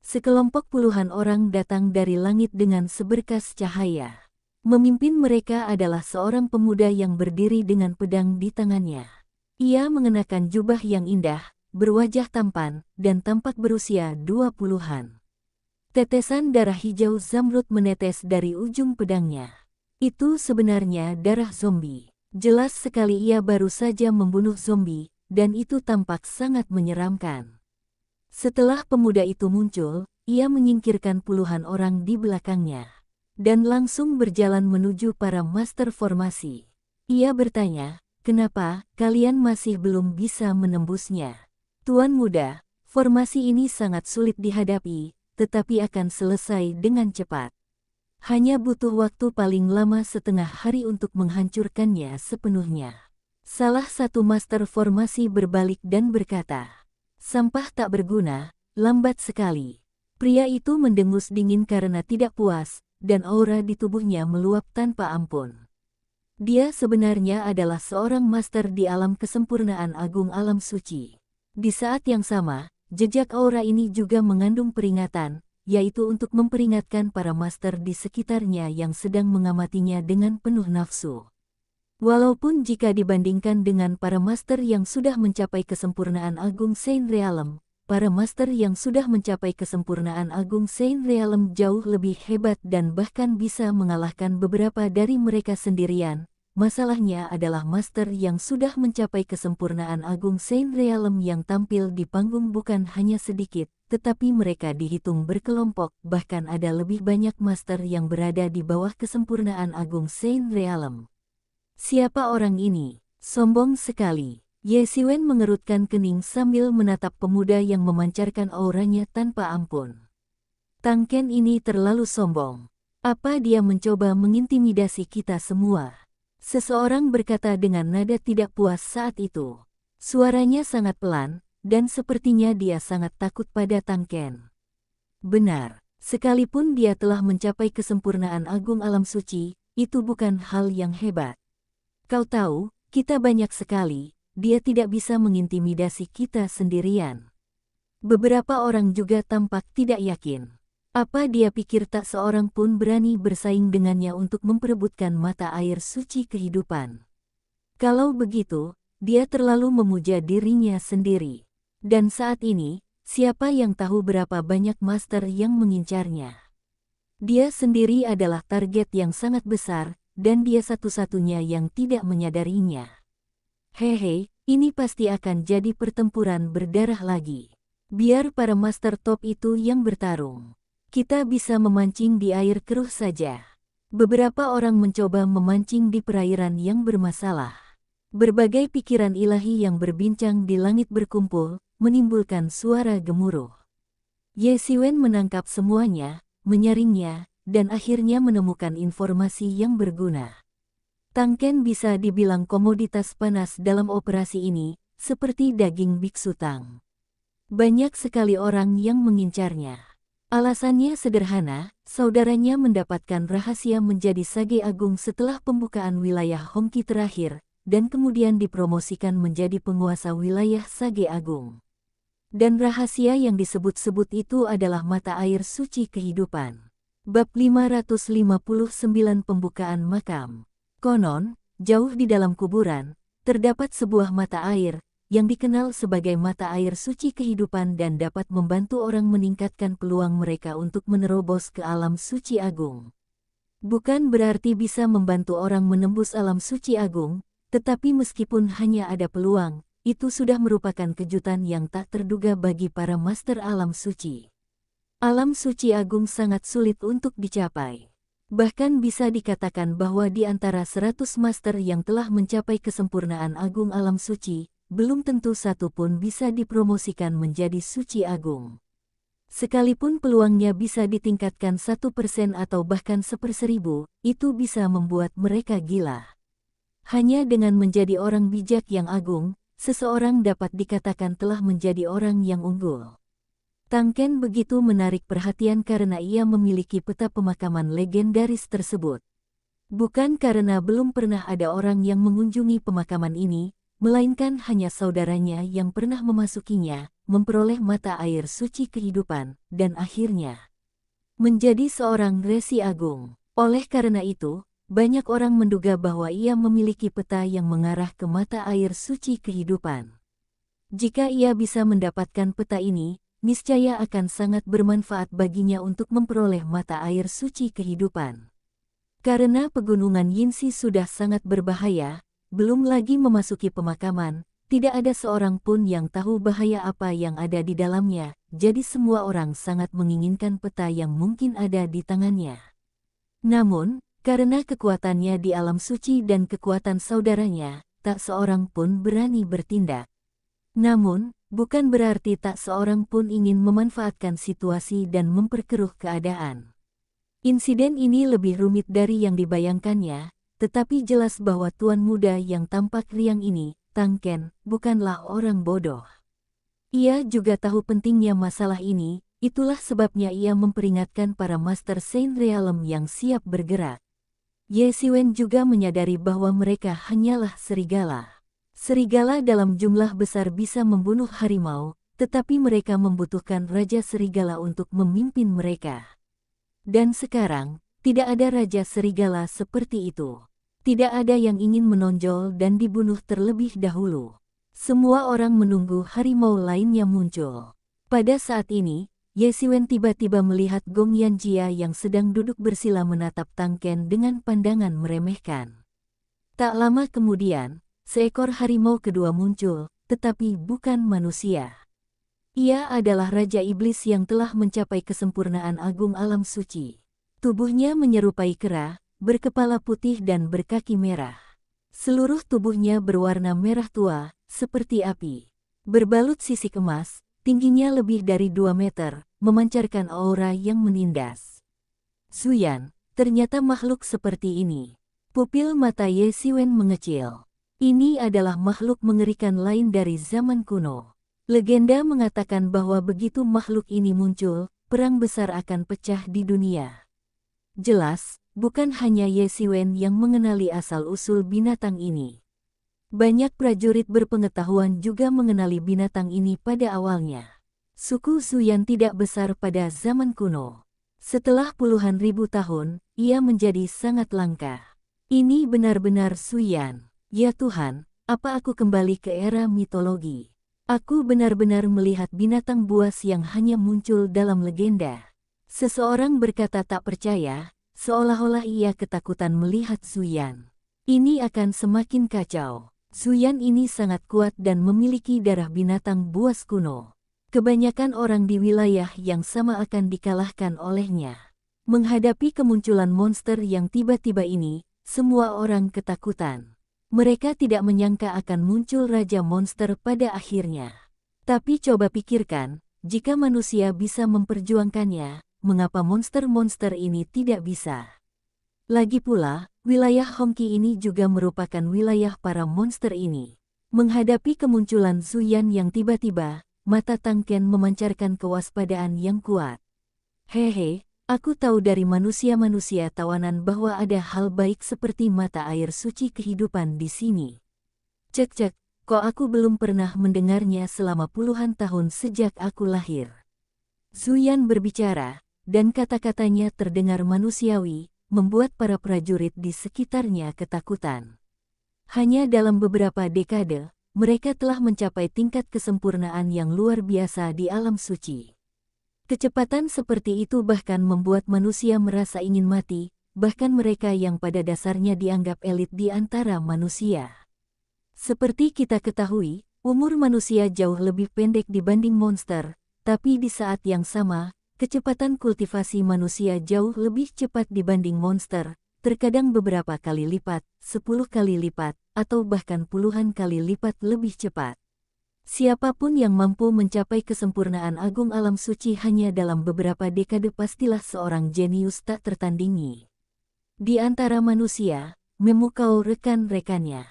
Sekelompok puluhan orang datang dari langit dengan seberkas cahaya. Memimpin mereka adalah seorang pemuda yang berdiri dengan pedang di tangannya. Ia mengenakan jubah yang indah, berwajah tampan, dan tampak berusia 20-an. Tetesan darah hijau zamrud menetes dari ujung pedangnya. Itu sebenarnya darah zombie. Jelas sekali ia baru saja membunuh zombie, dan itu tampak sangat menyeramkan. Setelah pemuda itu muncul, ia menyingkirkan puluhan orang di belakangnya, dan langsung berjalan menuju para master formasi. Ia bertanya, "Kenapa kalian masih belum bisa menembusnya?" "Tuan muda, formasi ini sangat sulit dihadapi, tetapi akan selesai dengan cepat. Hanya butuh waktu paling lama setengah hari untuk menghancurkannya sepenuhnya." Salah satu master formasi berbalik dan berkata, "Sampah tak berguna, lambat sekali." Pria itu mendengus dingin karena tidak puas, dan aura di tubuhnya meluap tanpa ampun. Dia sebenarnya adalah seorang master di alam kesempurnaan agung alam suci. Di saat yang sama, jejak aura ini juga mengandung peringatan, yaitu untuk memperingatkan para master di sekitarnya yang sedang mengamatinya dengan penuh nafsu. Walaupun jika dibandingkan dengan para master yang sudah mencapai kesempurnaan agung Saint Realm, para master yang sudah mencapai kesempurnaan agung Saint Realm jauh lebih hebat dan bahkan bisa mengalahkan beberapa dari mereka sendirian. Masalahnya adalah master yang sudah mencapai kesempurnaan agung Saint Realm yang tampil di panggung bukan hanya sedikit, tetapi mereka dihitung berkelompok, bahkan ada lebih banyak master yang berada di bawah kesempurnaan agung Saint Realm. Siapa orang ini? Sombong sekali. Ye Xiwen mengerutkan kening sambil menatap pemuda yang memancarkan auranya tanpa ampun. Tang Ken ini terlalu sombong. Apa dia mencoba mengintimidasi kita semua? Seseorang berkata dengan nada tidak puas saat itu. Suaranya sangat pelan, dan sepertinya dia sangat takut pada Tang Ken. Benar, sekalipun dia telah mencapai kesempurnaan agung alam suci, itu bukan hal yang hebat. Kau tahu, kita banyak sekali, dia tidak bisa mengintimidasi kita sendirian. Beberapa orang juga tampak tidak yakin. Apa dia pikir tak seorang pun berani bersaing dengannya untuk memperebutkan mata air suci kehidupan? Kalau begitu, dia terlalu memuja dirinya sendiri. Dan saat ini, siapa yang tahu berapa banyak master yang mengincarnya? Dia sendiri adalah target yang sangat besar, dan dia satu-satunya yang tidak menyadarinya. Hehe, ini pasti akan jadi pertempuran berdarah lagi. Biar para master top itu yang bertarung. Kita bisa memancing di air keruh saja. Beberapa orang mencoba memancing di perairan yang bermasalah. Berbagai pikiran ilahi yang berbincang di langit berkumpul, menimbulkan suara gemuruh. Ye Xiwen menangkap semuanya, menyaringnya, dan akhirnya menemukan informasi yang berguna. Tang Ken bisa dibilang komoditas panas dalam operasi ini, seperti daging biksu Tang. Banyak sekali orang yang mengincarnya. Alasannya sederhana, saudaranya mendapatkan rahasia menjadi Sage Agung setelah pembukaan wilayah Hongqi terakhir, dan kemudian dipromosikan menjadi penguasa wilayah Sage Agung. Dan rahasia yang disebut-sebut itu adalah mata air suci kehidupan. Bab 559 Pembukaan Makam. Konon, jauh di dalam kuburan, terdapat sebuah mata air, yang dikenal sebagai mata air suci kehidupan dan dapat membantu orang meningkatkan peluang mereka untuk menerobos ke alam suci agung. Bukan berarti bisa membantu orang menembus alam suci agung, tetapi meskipun hanya ada peluang, itu sudah merupakan kejutan yang tak terduga bagi para master alam suci. Alam suci agung sangat sulit untuk dicapai. Bahkan bisa dikatakan bahwa di antara 100 master yang telah mencapai kesempurnaan agung alam suci, belum tentu satu pun bisa dipromosikan menjadi suci agung. Sekalipun peluangnya bisa ditingkatkan 1% atau bahkan 1/1000, itu bisa membuat mereka gila. Hanya dengan menjadi orang bijak yang agung, seseorang dapat dikatakan telah menjadi orang yang unggul. Tang Ken begitu menarik perhatian karena ia memiliki peta pemakaman legendaris tersebut. Bukan karena belum pernah ada orang yang mengunjungi pemakaman ini, melainkan hanya saudaranya yang pernah memasukinya, memperoleh mata air suci kehidupan, dan akhirnya menjadi seorang resi agung. Oleh karena itu, banyak orang menduga bahwa ia memiliki peta yang mengarah ke mata air suci kehidupan. Jika ia bisa mendapatkan peta ini, niscaya akan sangat bermanfaat baginya untuk memperoleh mata air suci kehidupan. Karena pegunungan Yinsi sudah sangat berbahaya, belum lagi memasuki pemakaman, tidak ada seorang pun yang tahu bahaya apa yang ada di dalamnya, jadi semua orang sangat menginginkan peta yang mungkin ada di tangannya. Namun, karena kekuatannya di alam suci dan kekuatan saudaranya, tak seorang pun berani bertindak. Namun, bukan berarti tak seorang pun ingin memanfaatkan situasi dan memperkeruh keadaan. Insiden ini lebih rumit dari yang dibayangkannya, tetapi jelas bahwa tuan muda yang tampak riang ini, Tang Ken, bukanlah orang bodoh. Ia juga tahu pentingnya masalah ini, itulah sebabnya ia memperingatkan para Master Saint Realm yang siap bergerak. Ye Xiwen juga menyadari bahwa mereka hanyalah serigala. Serigala dalam jumlah besar bisa membunuh harimau, tetapi mereka membutuhkan Raja Serigala untuk memimpin mereka. Dan sekarang, tidak ada Raja Serigala seperti itu. Tidak ada yang ingin menonjol dan dibunuh terlebih dahulu. Semua orang menunggu harimau lainnya muncul. Pada saat ini, Ye Xiwen tiba-tiba melihat Gong Yanjia yang sedang duduk bersila menatap Tang Ken dengan pandangan meremehkan. Tak lama kemudian, seekor harimau kedua muncul, tetapi bukan manusia. Ia adalah Raja Iblis yang telah mencapai kesempurnaan agung alam suci. Tubuhnya menyerupai kera, berkepala putih dan berkaki merah. Seluruh tubuhnya berwarna merah tua, seperti api. Berbalut sisik emas, tingginya lebih dari 2 meter, memancarkan aura yang menindas. Zuyan, ternyata makhluk seperti ini. Pupil mata Ye Xiwen mengecil. Ini adalah makhluk mengerikan lain dari zaman kuno. Legenda mengatakan bahwa begitu makhluk ini muncul, perang besar akan pecah di dunia. Jelas, bukan hanya Ye Xiwen yang mengenali asal-usul binatang ini. Banyak prajurit berpengetahuan juga mengenali binatang ini pada awalnya. Suku Zuyan tidak besar pada zaman kuno. Setelah puluhan ribu tahun, ia menjadi sangat langka. Ini benar-benar Zuyan. Ya Tuhan, apa aku kembali ke era mitologi? Aku benar-benar melihat binatang buas yang hanya muncul dalam legenda. Seseorang berkata tak percaya, seolah-olah ia ketakutan melihat Zuyan. Ini akan semakin kacau. Zuyan ini sangat kuat dan memiliki darah binatang buas kuno. Kebanyakan orang di wilayah yang sama akan dikalahkan olehnya. Menghadapi kemunculan monster yang tiba-tiba ini, semua orang ketakutan. Mereka tidak menyangka akan muncul Raja Monster pada akhirnya. Tapi coba pikirkan, jika manusia bisa memperjuangkannya, mengapa monster-monster ini tidak bisa? Lagi pula, wilayah Hongqi ini juga merupakan wilayah para monster ini. Menghadapi kemunculan Zuyan yang tiba-tiba, mata Tang Ken memancarkan kewaspadaan yang kuat. Hehe, aku tahu dari manusia-manusia tawanan bahwa ada hal baik seperti mata air suci kehidupan di sini. Cek-cek, kok aku belum pernah mendengarnya selama puluhan tahun sejak aku lahir. Zuyan berbicara, dan kata-katanya terdengar manusiawi, membuat para prajurit di sekitarnya ketakutan. Hanya dalam beberapa dekade, mereka telah mencapai tingkat kesempurnaan yang luar biasa di alam suci. Kecepatan seperti itu bahkan membuat manusia merasa ingin mati, bahkan mereka yang pada dasarnya dianggap elit di antara manusia. Seperti kita ketahui, umur manusia jauh lebih pendek dibanding monster, tapi di saat yang sama, kecepatan kultivasi manusia jauh lebih cepat dibanding monster, terkadang beberapa kali lipat, 10 kali lipat, atau bahkan puluhan kali lipat lebih cepat. Siapapun yang mampu mencapai kesempurnaan agung alam suci hanya dalam beberapa dekade pastilah seorang jenius tak tertandingi. Di antara manusia, memukau rekan-rekannya.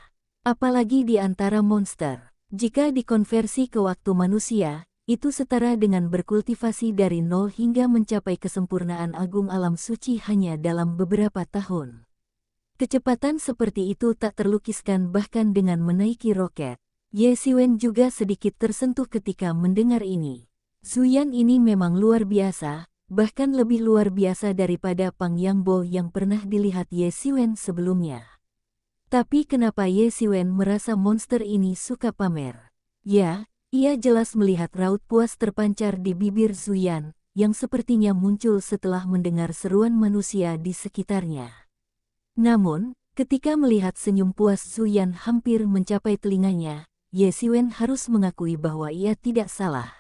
Apalagi di antara monster. Jika dikonversi ke waktu manusia, itu setara dengan berkultivasi dari nol hingga mencapai kesempurnaan agung alam suci hanya dalam beberapa tahun. Kecepatan seperti itu tak terlukiskan bahkan dengan menaiki roket. Ye Xiwen juga sedikit tersentuh ketika mendengar ini. Zuyan ini memang luar biasa, bahkan lebih luar biasa daripada Pang Yangbo yang pernah dilihat Ye Xiwen sebelumnya. Tapi kenapa Ye Xiwen merasa monster ini suka pamer? Ya, ia jelas melihat raut puas terpancar di bibir Zuyan, yang sepertinya muncul setelah mendengar seruan manusia di sekitarnya. Namun, ketika melihat senyum puas Zuyan hampir mencapai telinganya, Ye Xiwen harus mengakui bahwa ia tidak salah.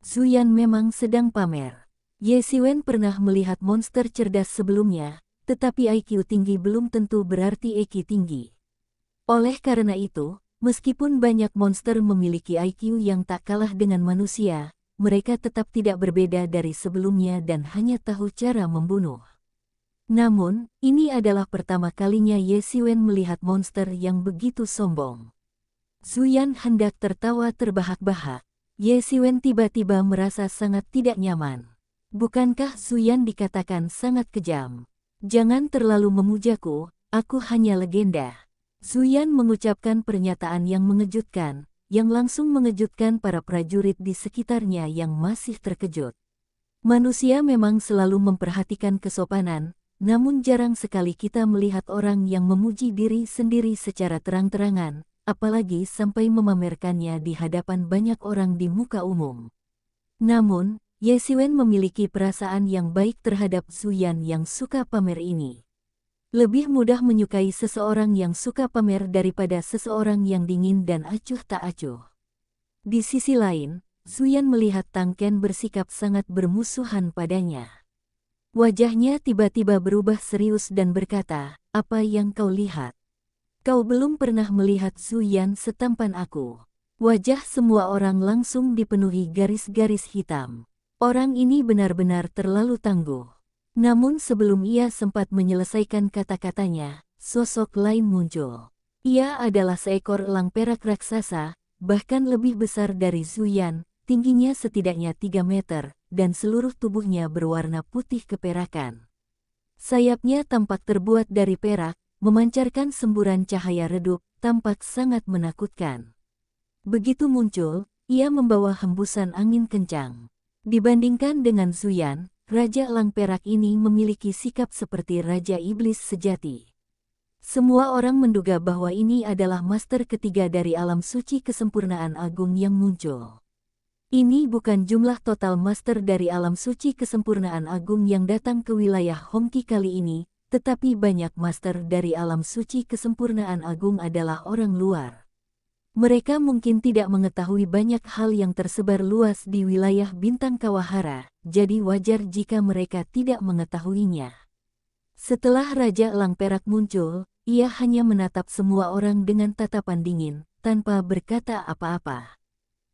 Zuyan memang sedang pamer. Ye Xiwen pernah melihat monster cerdas sebelumnya, tetapi IQ tinggi belum tentu berarti EQ tinggi. Oleh karena itu, meskipun banyak monster memiliki IQ yang tak kalah dengan manusia, mereka tetap tidak berbeda dari sebelumnya dan hanya tahu cara membunuh. Namun, ini adalah pertama kalinya Ye Xiwen melihat monster yang begitu sombong. Zuyan hendak tertawa terbahak-bahak. Ye Xiwen tiba-tiba merasa sangat tidak nyaman. Bukankah Zuyan dikatakan sangat kejam? Jangan terlalu memujaku, aku hanya legenda. Zuyan mengucapkan pernyataan yang mengejutkan, yang langsung mengejutkan para prajurit di sekitarnya yang masih terkejut. Manusia memang selalu memperhatikan kesopanan, namun jarang sekali kita melihat orang yang memuji diri sendiri secara terang-terangan, apalagi sampai memamerkannya di hadapan banyak orang di muka umum. Namun, Ye Xiwen memiliki perasaan yang baik terhadap Zuyan yang suka pamer ini. Lebih mudah menyukai seseorang yang suka pamer daripada seseorang yang dingin dan acuh tak acuh. Di sisi lain, Zuyan melihat Tang Ken bersikap sangat bermusuhan padanya. Wajahnya tiba-tiba berubah serius dan berkata, "Apa yang kau lihat? Kau belum pernah melihat Zuyan setampan aku." Wajah semua orang langsung dipenuhi garis-garis hitam. Orang ini benar-benar terlalu tangguh. Namun sebelum ia sempat menyelesaikan kata-katanya, sosok lain muncul. Ia adalah seekor elang perak raksasa, bahkan lebih besar dari Zuyan, tingginya setidaknya 3 meter, dan seluruh tubuhnya berwarna putih keperakan. Sayapnya tampak terbuat dari perak, memancarkan semburan cahaya redup, tampak sangat menakutkan. Begitu muncul, ia membawa hembusan angin kencang. Dibandingkan dengan Zuyan, Raja Elang Perak ini memiliki sikap seperti Raja Iblis sejati. Semua orang menduga bahwa ini adalah master ketiga dari alam suci kesempurnaan agung yang muncul. Ini bukan jumlah total master dari alam suci kesempurnaan agung yang datang ke wilayah Hongqi kali ini, tetapi banyak master dari alam suci kesempurnaan agung adalah orang luar. Mereka mungkin tidak mengetahui banyak hal yang tersebar luas di wilayah Bintang Kawahara, jadi wajar jika mereka tidak mengetahuinya. Setelah Raja Elang Perak muncul, ia hanya menatap semua orang dengan tatapan dingin, tanpa berkata apa-apa.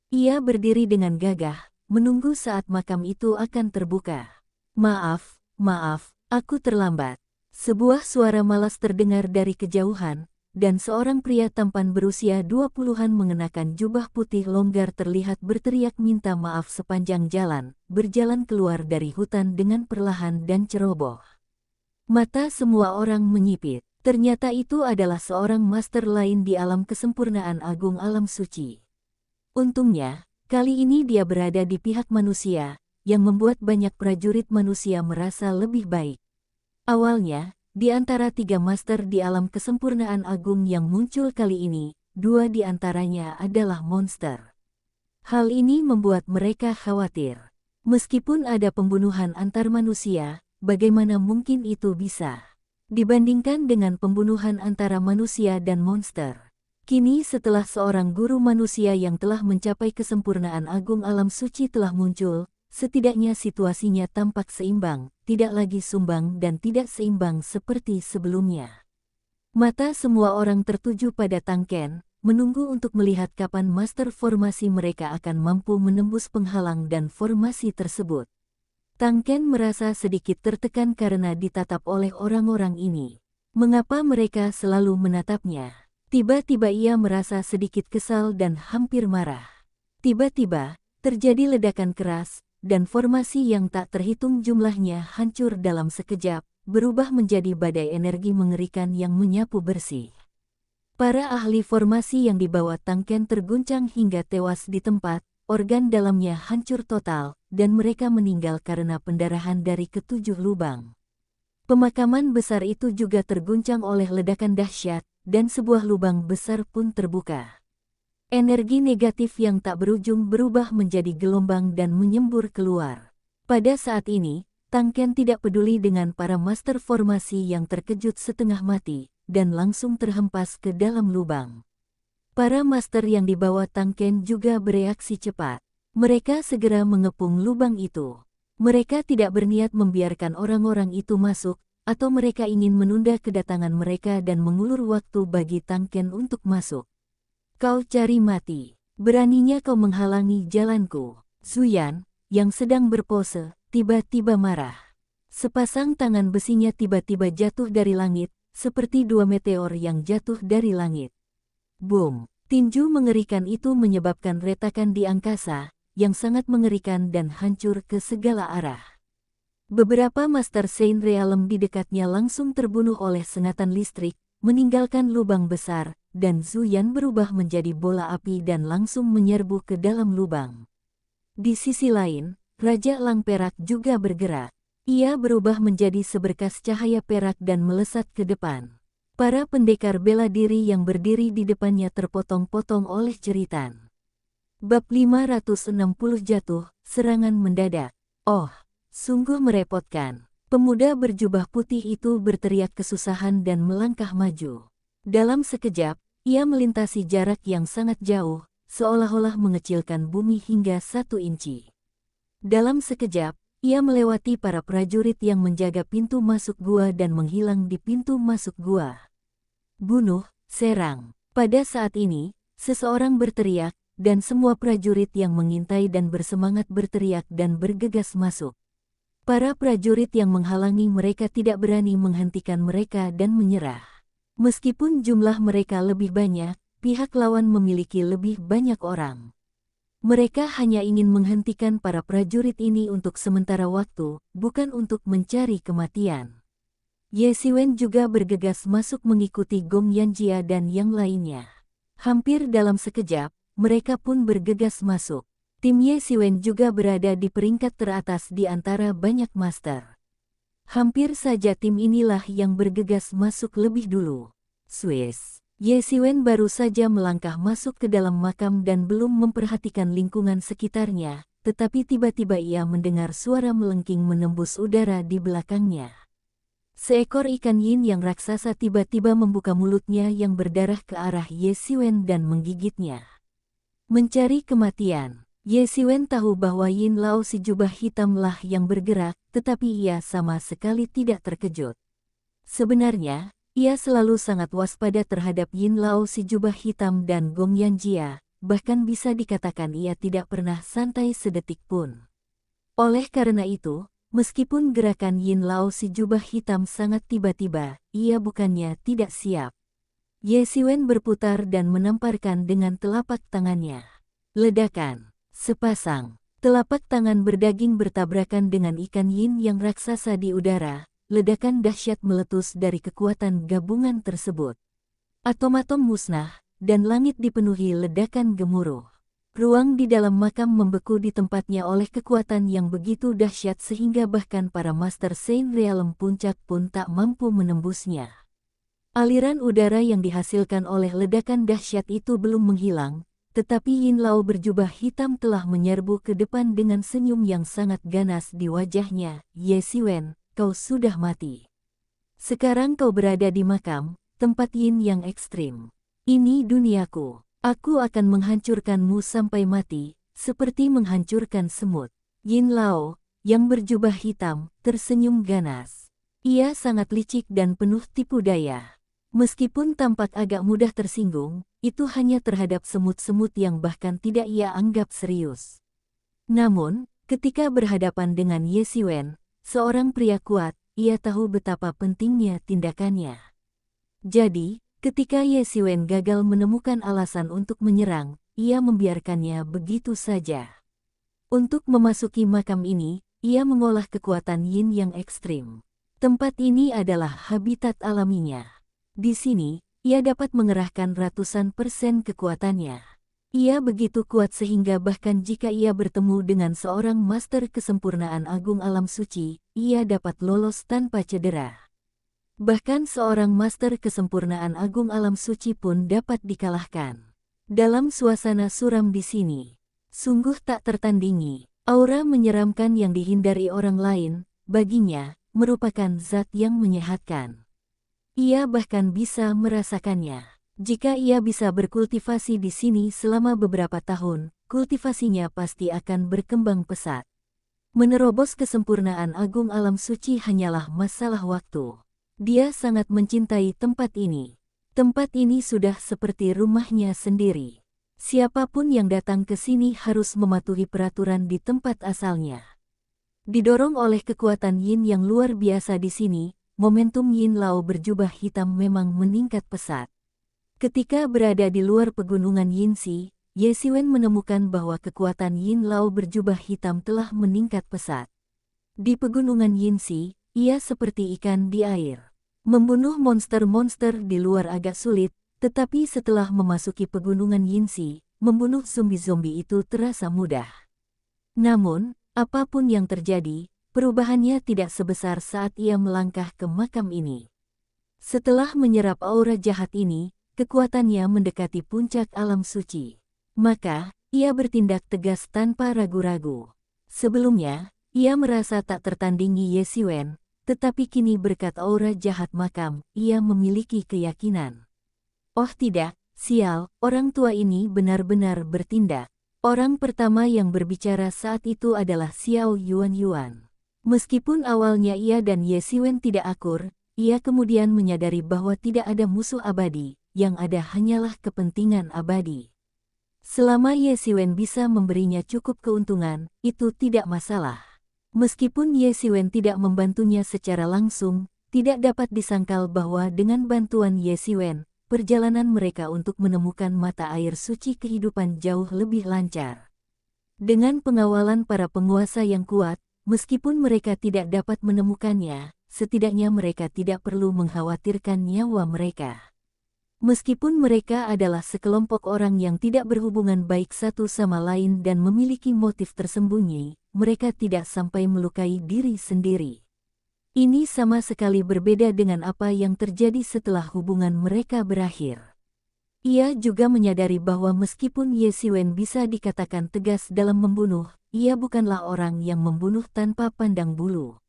Ia berdiri dengan gagah, menunggu saat makam itu akan terbuka. Maaf, aku terlambat." Sebuah suara malas terdengar dari kejauhan, dan seorang pria tampan berusia 20-an mengenakan jubah putih longgar terlihat berteriak minta maaf sepanjang jalan, berjalan keluar dari hutan dengan perlahan dan ceroboh. Mata semua orang menyipit. Ternyata itu adalah seorang master lain di alam kesempurnaan agung alam suci. Untungnya, kali ini dia berada di pihak manusia, yang membuat banyak prajurit manusia merasa lebih baik. Awalnya, di antara 3 master di alam kesempurnaan agung yang muncul kali ini, 2 di antaranya adalah monster. Hal ini membuat mereka khawatir. Meskipun ada pembunuhan antar manusia, bagaimana mungkin itu bisa dibandingkan dengan pembunuhan antara manusia dan monster? Kini setelah seorang guru manusia yang telah mencapai kesempurnaan agung alam suci telah muncul, setidaknya situasinya tampak seimbang, tidak lagi sumbang dan tidak seimbang seperti sebelumnya. Mata semua orang tertuju pada Tang Ken, menunggu untuk melihat kapan master formasi mereka akan mampu menembus penghalang dan formasi tersebut. Tang Ken merasa sedikit tertekan karena ditatap oleh orang-orang ini. Mengapa mereka selalu menatapnya? Tiba-tiba ia merasa sedikit kesal dan hampir marah. Tiba-tiba, terjadi ledakan keras, dan formasi yang tak terhitung jumlahnya hancur dalam sekejap, berubah menjadi badai energi mengerikan yang menyapu bersih. Para ahli formasi yang dibawa Tang Ken terguncang hingga tewas di tempat, organ dalamnya hancur total, dan mereka meninggal karena pendarahan dari ketujuh lubang. Pemakaman besar itu juga terguncang oleh ledakan dahsyat, dan sebuah lubang besar pun terbuka. Energi negatif yang tak berujung berubah menjadi gelombang dan menyembur keluar. Pada saat ini, Tang Ken tidak peduli dengan para master formasi yang terkejut setengah mati, dan langsung terhempas ke dalam lubang. Para master yang dibawa Tang Ken juga bereaksi cepat. Mereka segera mengepung lubang itu. Mereka tidak berniat membiarkan orang-orang itu masuk, atau mereka ingin menunda kedatangan mereka dan mengulur waktu bagi Tang Ken untuk masuk. Kau cari mati. Beraninya kau menghalangi jalanku. Zuyan, yang sedang berpose, tiba-tiba marah. Sepasang tangan besinya tiba-tiba jatuh dari langit, seperti dua meteor yang jatuh dari langit. Boom! Tinju mengerikan itu menyebabkan retakan di angkasa, yang sangat mengerikan dan hancur ke segala arah. Beberapa Master Saint Realm di dekatnya langsung terbunuh oleh sengatan listrik, meninggalkan lubang besar, dan Zuyan berubah menjadi bola api dan langsung menyerbu ke dalam lubang. Di sisi lain, Raja Elang Perak juga bergerak. Ia berubah menjadi seberkas cahaya perak dan melesat ke depan. Para pendekar bela diri yang berdiri di depannya terpotong-potong oleh jeritan. Bab 560 jatuh, serangan mendadak. Oh, sungguh merepotkan. Pemuda berjubah putih itu berteriak kesusahan dan melangkah maju. Dalam sekejap, ia melintasi jarak yang sangat jauh, seolah-olah mengecilkan bumi hingga 1 inci. Dalam sekejap, ia melewati para prajurit yang menjaga pintu masuk gua dan menghilang di pintu masuk gua. Bunuh, serang. Pada saat ini, seseorang berteriak, dan semua prajurit yang mengintai dan bersemangat berteriak dan bergegas masuk. Para prajurit yang menghalangi mereka tidak berani menghentikan mereka dan menyerah. Meskipun jumlah mereka lebih banyak, pihak lawan memiliki lebih banyak orang. Mereka hanya ingin menghentikan para prajurit ini untuk sementara waktu, bukan untuk mencari kematian. Ye Siwen juga bergegas masuk mengikuti Gong Yanjia dan yang lainnya. Hampir dalam sekejap, mereka pun bergegas masuk. Tim Ye Siwen juga berada di peringkat teratas di antara banyak master. Hampir saja tim inilah yang bergegas masuk lebih dulu. Swiss. Ye Siwen baru saja melangkah masuk ke dalam makam dan belum memperhatikan lingkungan sekitarnya, tetapi tiba-tiba ia mendengar suara melengking menembus udara di belakangnya. Seekor ikan yin yang raksasa tiba-tiba membuka mulutnya yang berdarah ke arah Ye Siwen dan menggigitnya. Mencari kematian. Ye Siwen tahu bahwa Yin Lao si jubah hitamlah yang bergerak, tetapi ia sama sekali tidak terkejut. Sebenarnya, ia selalu sangat waspada terhadap Yin Lao si jubah hitam dan Gong Yanjia, bahkan bisa dikatakan ia tidak pernah santai sedetik pun. Oleh karena itu, meskipun gerakan Yin Lao si jubah hitam sangat tiba-tiba, ia bukannya tidak siap. Ye Siwen berputar dan menamparkan dengan telapak tangannya. Ledakan. Sepasang telapak tangan berdaging bertabrakan dengan ikan yin yang raksasa di udara. Ledakan dahsyat meletus dari kekuatan gabungan tersebut. Atom-atom musnah, dan langit dipenuhi ledakan gemuruh. Ruang di dalam makam membeku di tempatnya oleh kekuatan yang begitu dahsyat sehingga bahkan para Master Saint Realm puncak pun tak mampu menembusnya. Aliran udara yang dihasilkan oleh ledakan dahsyat itu belum menghilang, tetapi Yin Lao berjubah hitam telah menyerbu ke depan dengan senyum yang sangat ganas di wajahnya. Ye Siwen, kau sudah mati. Sekarang kau berada di makam, tempat Yin yang ekstrim. Ini duniaku. Aku akan menghancurkanmu sampai mati, seperti menghancurkan semut. Yin Lao, yang berjubah hitam, tersenyum ganas. Ia sangat licik dan penuh tipu daya. Meskipun tampak agak mudah tersinggung, itu hanya terhadap semut-semut yang bahkan tidak ia anggap serius. Namun, ketika berhadapan dengan Ye Siwen, seorang pria kuat, ia tahu betapa pentingnya tindakannya. Jadi, Ketika Ye Xiwen gagal menemukan alasan untuk menyerang, ia membiarkannya begitu saja. Untuk memasuki makam ini, ia mengolah kekuatan yin yang ekstrim. Tempat ini adalah habitat alaminya. Di sini, ia dapat mengerahkan ratusan persen kekuatannya. Ia begitu kuat sehingga bahkan jika ia bertemu dengan seorang master kesempurnaan agung alam suci, ia dapat lolos tanpa cedera. Bahkan seorang master kesempurnaan agung alam suci pun dapat dikalahkan. Dalam suasana suram di sini, sungguh tak tertandingi. Aura menyeramkan yang dihindari orang lain, baginya, merupakan zat yang menyehatkan. Ia bahkan bisa merasakannya. Jika ia bisa berkultivasi di sini selama beberapa tahun, kultivasinya pasti akan berkembang pesat. Menerobos kesempurnaan agung alam suci hanyalah masalah waktu. Dia sangat mencintai tempat ini. Tempat ini sudah seperti rumahnya sendiri. Siapapun yang datang ke sini harus mematuhi peraturan di tempat asalnya. Didorong oleh kekuatan yin yang luar biasa di sini, momentum Yin Lao berjubah hitam memang meningkat pesat. Ketika berada di luar pegunungan Yinxi, Ye Xiwen menemukan bahwa kekuatan Yin Lao berjubah hitam telah meningkat pesat. Di pegunungan Yinxi, ia seperti ikan di air. Membunuh monster-monster di luar agak sulit, tetapi setelah memasuki pegunungan Yinxi, membunuh zombie-zombie itu terasa mudah. Namun, apapun yang terjadi, perubahannya tidak sebesar saat ia melangkah ke makam ini. Setelah menyerap aura jahat ini, kekuatannya mendekati puncak alam suci. Maka, ia bertindak tegas tanpa ragu-ragu. Sebelumnya, ia merasa tak tertandingi Ye Xiwen, tetapi kini berkat aura jahat makam, ia memiliki keyakinan. Oh tidak, sial, orang tua ini benar-benar bertindak. Orang pertama yang berbicara saat itu adalah Xiao Yuan. Meskipun awalnya ia dan Ye Xiwen tidak akur, ia kemudian menyadari bahwa tidak ada musuh abadi, yang ada hanyalah kepentingan abadi. Selama Ye Xiwen bisa memberinya cukup keuntungan, itu tidak masalah. Meskipun Ye Xiwen tidak membantunya secara langsung, tidak dapat disangkal bahwa dengan bantuan Ye Xiwen, perjalanan mereka untuk menemukan mata air suci kehidupan jauh lebih lancar. Dengan pengawalan para penguasa yang kuat, meskipun mereka tidak dapat menemukannya, setidaknya mereka tidak perlu mengkhawatirkan nyawa mereka. Meskipun mereka adalah sekelompok orang yang tidak berhubungan baik satu sama lain dan memiliki motif tersembunyi, mereka tidak sampai melukai diri sendiri. Ini sama sekali berbeda dengan apa yang terjadi setelah hubungan mereka berakhir. Ia juga menyadari bahwa meskipun Ye Xiwen bisa dikatakan tegas dalam membunuh, ia bukanlah orang yang membunuh tanpa pandang bulu.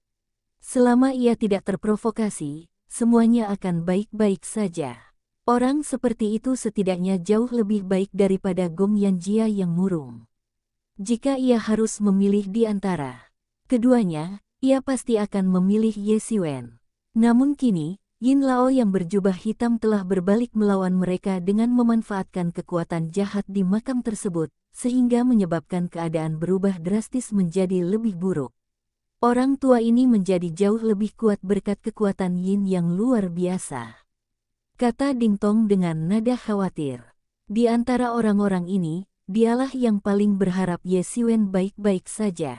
Selama ia tidak terprovokasi, semuanya akan baik-baik saja. Orang seperti itu setidaknya jauh lebih baik daripada Gong Yanjia yang murung. Jika ia harus memilih di antara keduanya, ia pasti akan memilih Ye Xiwen. Namun kini, Yin Lao yang berjubah hitam telah berbalik melawan mereka dengan memanfaatkan kekuatan jahat di makam tersebut, sehingga menyebabkan keadaan berubah drastis menjadi lebih buruk. Orang tua ini menjadi jauh lebih kuat berkat kekuatan Yin yang luar biasa. Kata Ding Tong dengan nada khawatir. Di antara orang-orang ini, dialah yang paling berharap Ye Xiwen baik-baik saja.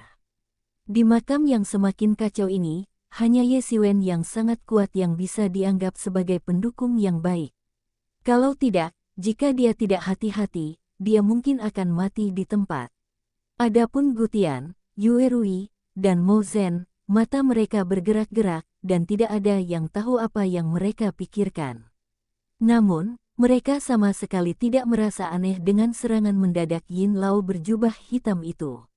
Di makam yang semakin kacau ini, hanya Ye Xiwen yang sangat kuat yang bisa dianggap sebagai pendukung yang baik. Kalau tidak, jika dia tidak hati-hati, dia mungkin akan mati di tempat. Adapun Gutian, Yue Rui, dan Mo Zhen, mata mereka bergerak-gerak, dan tidak ada yang tahu apa yang mereka pikirkan. Namun, mereka sama sekali tidak merasa aneh dengan serangan mendadak Yin Lao berjubah hitam itu.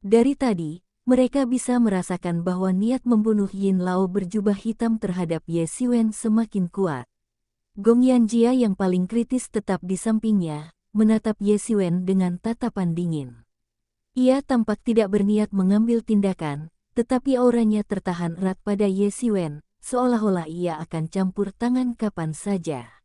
Dari tadi, mereka bisa merasakan bahwa niat membunuh Yin Lao berjubah hitam terhadap Ye Xiwen semakin kuat. Gong Yanjia yang paling kritis tetap di sampingnya, menatap Ye Xiwen dengan tatapan dingin. Ia tampak tidak berniat mengambil tindakan, tetapi auranya tertahan erat pada Ye Xiwen, seolah-olah ia akan campur tangan kapan saja.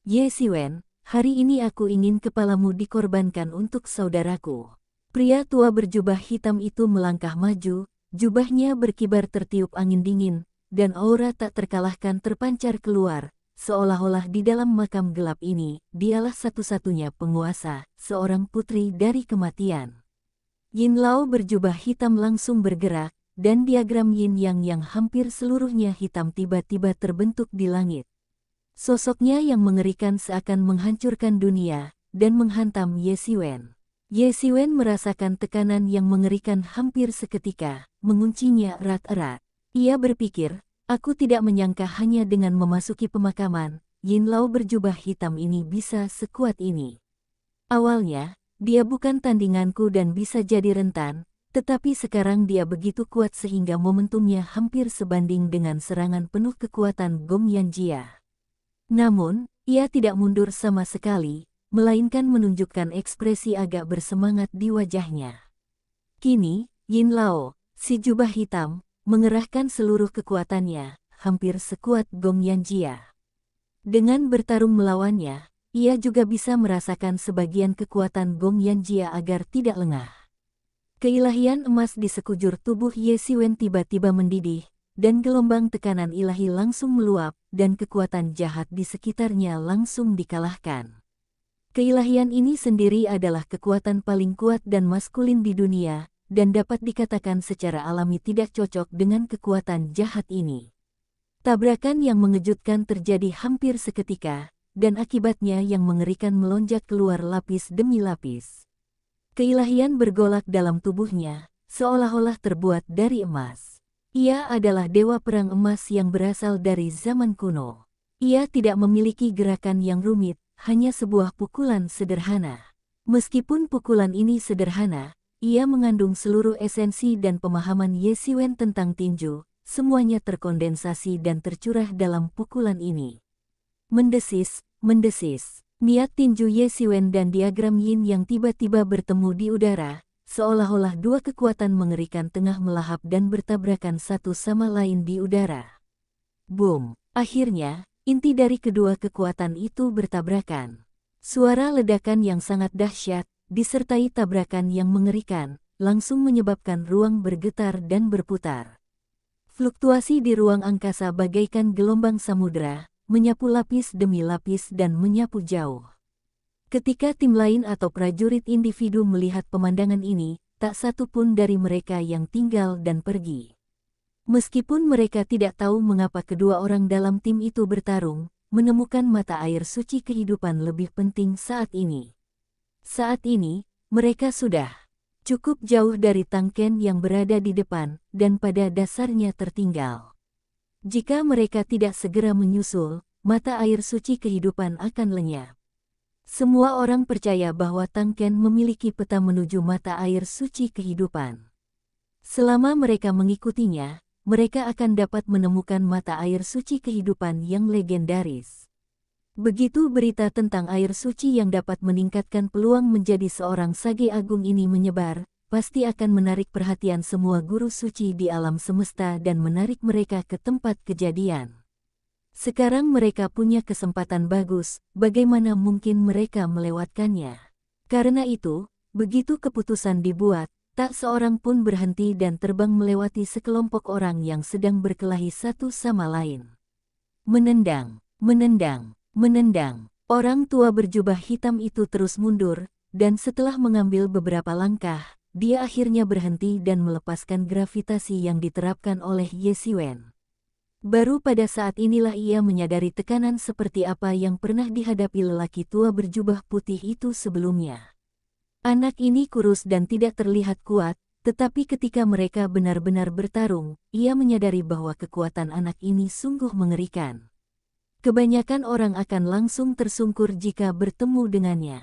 Ye Xiwen, hari ini aku ingin kepalamu dikorbankan untuk saudaraku. Pria tua berjubah hitam itu melangkah maju, jubahnya berkibar tertiup angin dingin, dan aura tak terkalahkan terpancar keluar, seolah-olah di dalam makam gelap ini, dialah satu-satunya penguasa, seorang putri dari kematian. Yin Lao berjubah hitam langsung bergerak, dan diagram yin yang hampir seluruhnya hitam tiba-tiba terbentuk di langit. Sosoknya yang mengerikan seakan menghancurkan dunia, dan menghantam Ye Xiwen. Ye Xiwen merasakan tekanan yang mengerikan hampir seketika, menguncinya erat-erat. Ia berpikir, aku tidak menyangka hanya dengan memasuki pemakaman, Yin Lao berjubah hitam ini bisa sekuat ini. Awalnya, dia bukan tandinganku dan bisa jadi rentan, tetapi sekarang dia begitu kuat sehingga momentumnya hampir sebanding dengan serangan penuh kekuatan Gong Yanjia. Namun, ia tidak mundur sama sekali, melainkan menunjukkan ekspresi agak bersemangat di wajahnya. Kini, Yin Lao, si jubah hitam, mengerahkan seluruh kekuatannya, hampir sekuat Gong Yanjia. Dengan bertarung melawannya, ia juga bisa merasakan sebagian kekuatan Gong Yanjia agar tidak lengah. Keilahian emas di sekujur tubuh Ye Xiwen tiba-tiba mendidih, dan gelombang tekanan ilahi langsung meluap, dan kekuatan jahat di sekitarnya langsung dikalahkan. Keilahian ini sendiri adalah kekuatan paling kuat dan maskulin di dunia, dan dapat dikatakan secara alami tidak cocok dengan kekuatan jahat ini. Tabrakan yang mengejutkan terjadi hampir seketika, dan akibatnya yang mengerikan melonjak keluar lapis demi lapis. Keilahian bergolak dalam tubuhnya, seolah-olah terbuat dari emas. Ia adalah dewa perang emas yang berasal dari zaman kuno. Ia tidak memiliki gerakan yang rumit, hanya sebuah pukulan sederhana. Meskipun pukulan ini sederhana, ia mengandung seluruh esensi dan pemahaman Ye Xiwen tentang tinju, semuanya terkondensasi dan tercurah dalam pukulan ini. Mendesis, mendesis. Niat tinju Ye Xiwen dan diagram yin yang tiba-tiba bertemu di udara, seolah-olah dua kekuatan mengerikan tengah melahap dan bertabrakan satu sama lain di udara. Boom! Akhirnya, inti dari kedua kekuatan itu bertabrakan. Suara ledakan yang sangat dahsyat, disertai tabrakan yang mengerikan, langsung menyebabkan ruang bergetar dan berputar. Fluktuasi di ruang angkasa bagaikan gelombang samudera, menyapu lapis demi lapis dan menyapu jauh. Ketika tim lain atau prajurit individu melihat pemandangan ini, tak satu pun dari mereka yang tinggal dan pergi. Meskipun mereka tidak tahu mengapa kedua orang dalam tim itu bertarung, menemukan mata air suci kehidupan lebih penting saat ini. Saat ini, mereka sudah cukup jauh dari Tang Ken yang berada di depan, dan pada dasarnya tertinggal. Jika mereka tidak segera menyusul, mata air suci kehidupan akan lenyap. Semua orang percaya bahwa Tang Ken memiliki peta menuju mata air suci kehidupan. Selama mereka mengikutinya, mereka akan dapat menemukan mata air suci kehidupan yang legendaris. Begitu berita tentang air suci yang dapat meningkatkan peluang menjadi seorang sage agung ini menyebar, pasti akan menarik perhatian semua guru suci di alam semesta dan menarik mereka ke tempat kejadian. Sekarang mereka punya kesempatan bagus, bagaimana mungkin mereka melewatkannya? Karena itu, begitu keputusan dibuat, tak seorang pun berhenti dan terbang melewati sekelompok orang yang sedang berkelahi satu sama lain. Menendang, menendang. Menendang, orang tua berjubah hitam itu terus mundur, dan setelah mengambil beberapa langkah, dia akhirnya berhenti dan melepaskan gravitasi yang diterapkan oleh Ye Xiwen. Baru pada saat inilah ia menyadari tekanan seperti apa yang pernah dihadapi lelaki tua berjubah putih itu sebelumnya. Anak ini kurus dan tidak terlihat kuat, tetapi ketika mereka benar-benar bertarung, ia menyadari bahwa kekuatan anak ini sungguh mengerikan. Kebanyakan orang akan langsung tersungkur jika bertemu dengannya.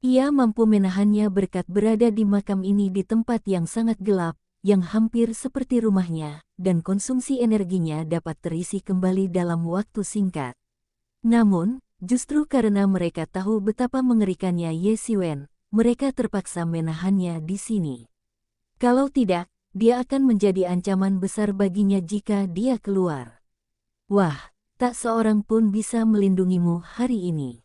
Ia mampu menahannya berkat berada di makam ini di tempat yang sangat gelap, yang hampir seperti rumahnya, dan konsumsi energinya dapat terisi kembali dalam waktu singkat. Namun, justru karena mereka tahu betapa mengerikannya Ye Xiwen, mereka terpaksa menahannya di sini. Kalau tidak, dia akan menjadi ancaman besar baginya jika dia keluar. Wah! Tak seorang pun bisa melindungimu hari ini.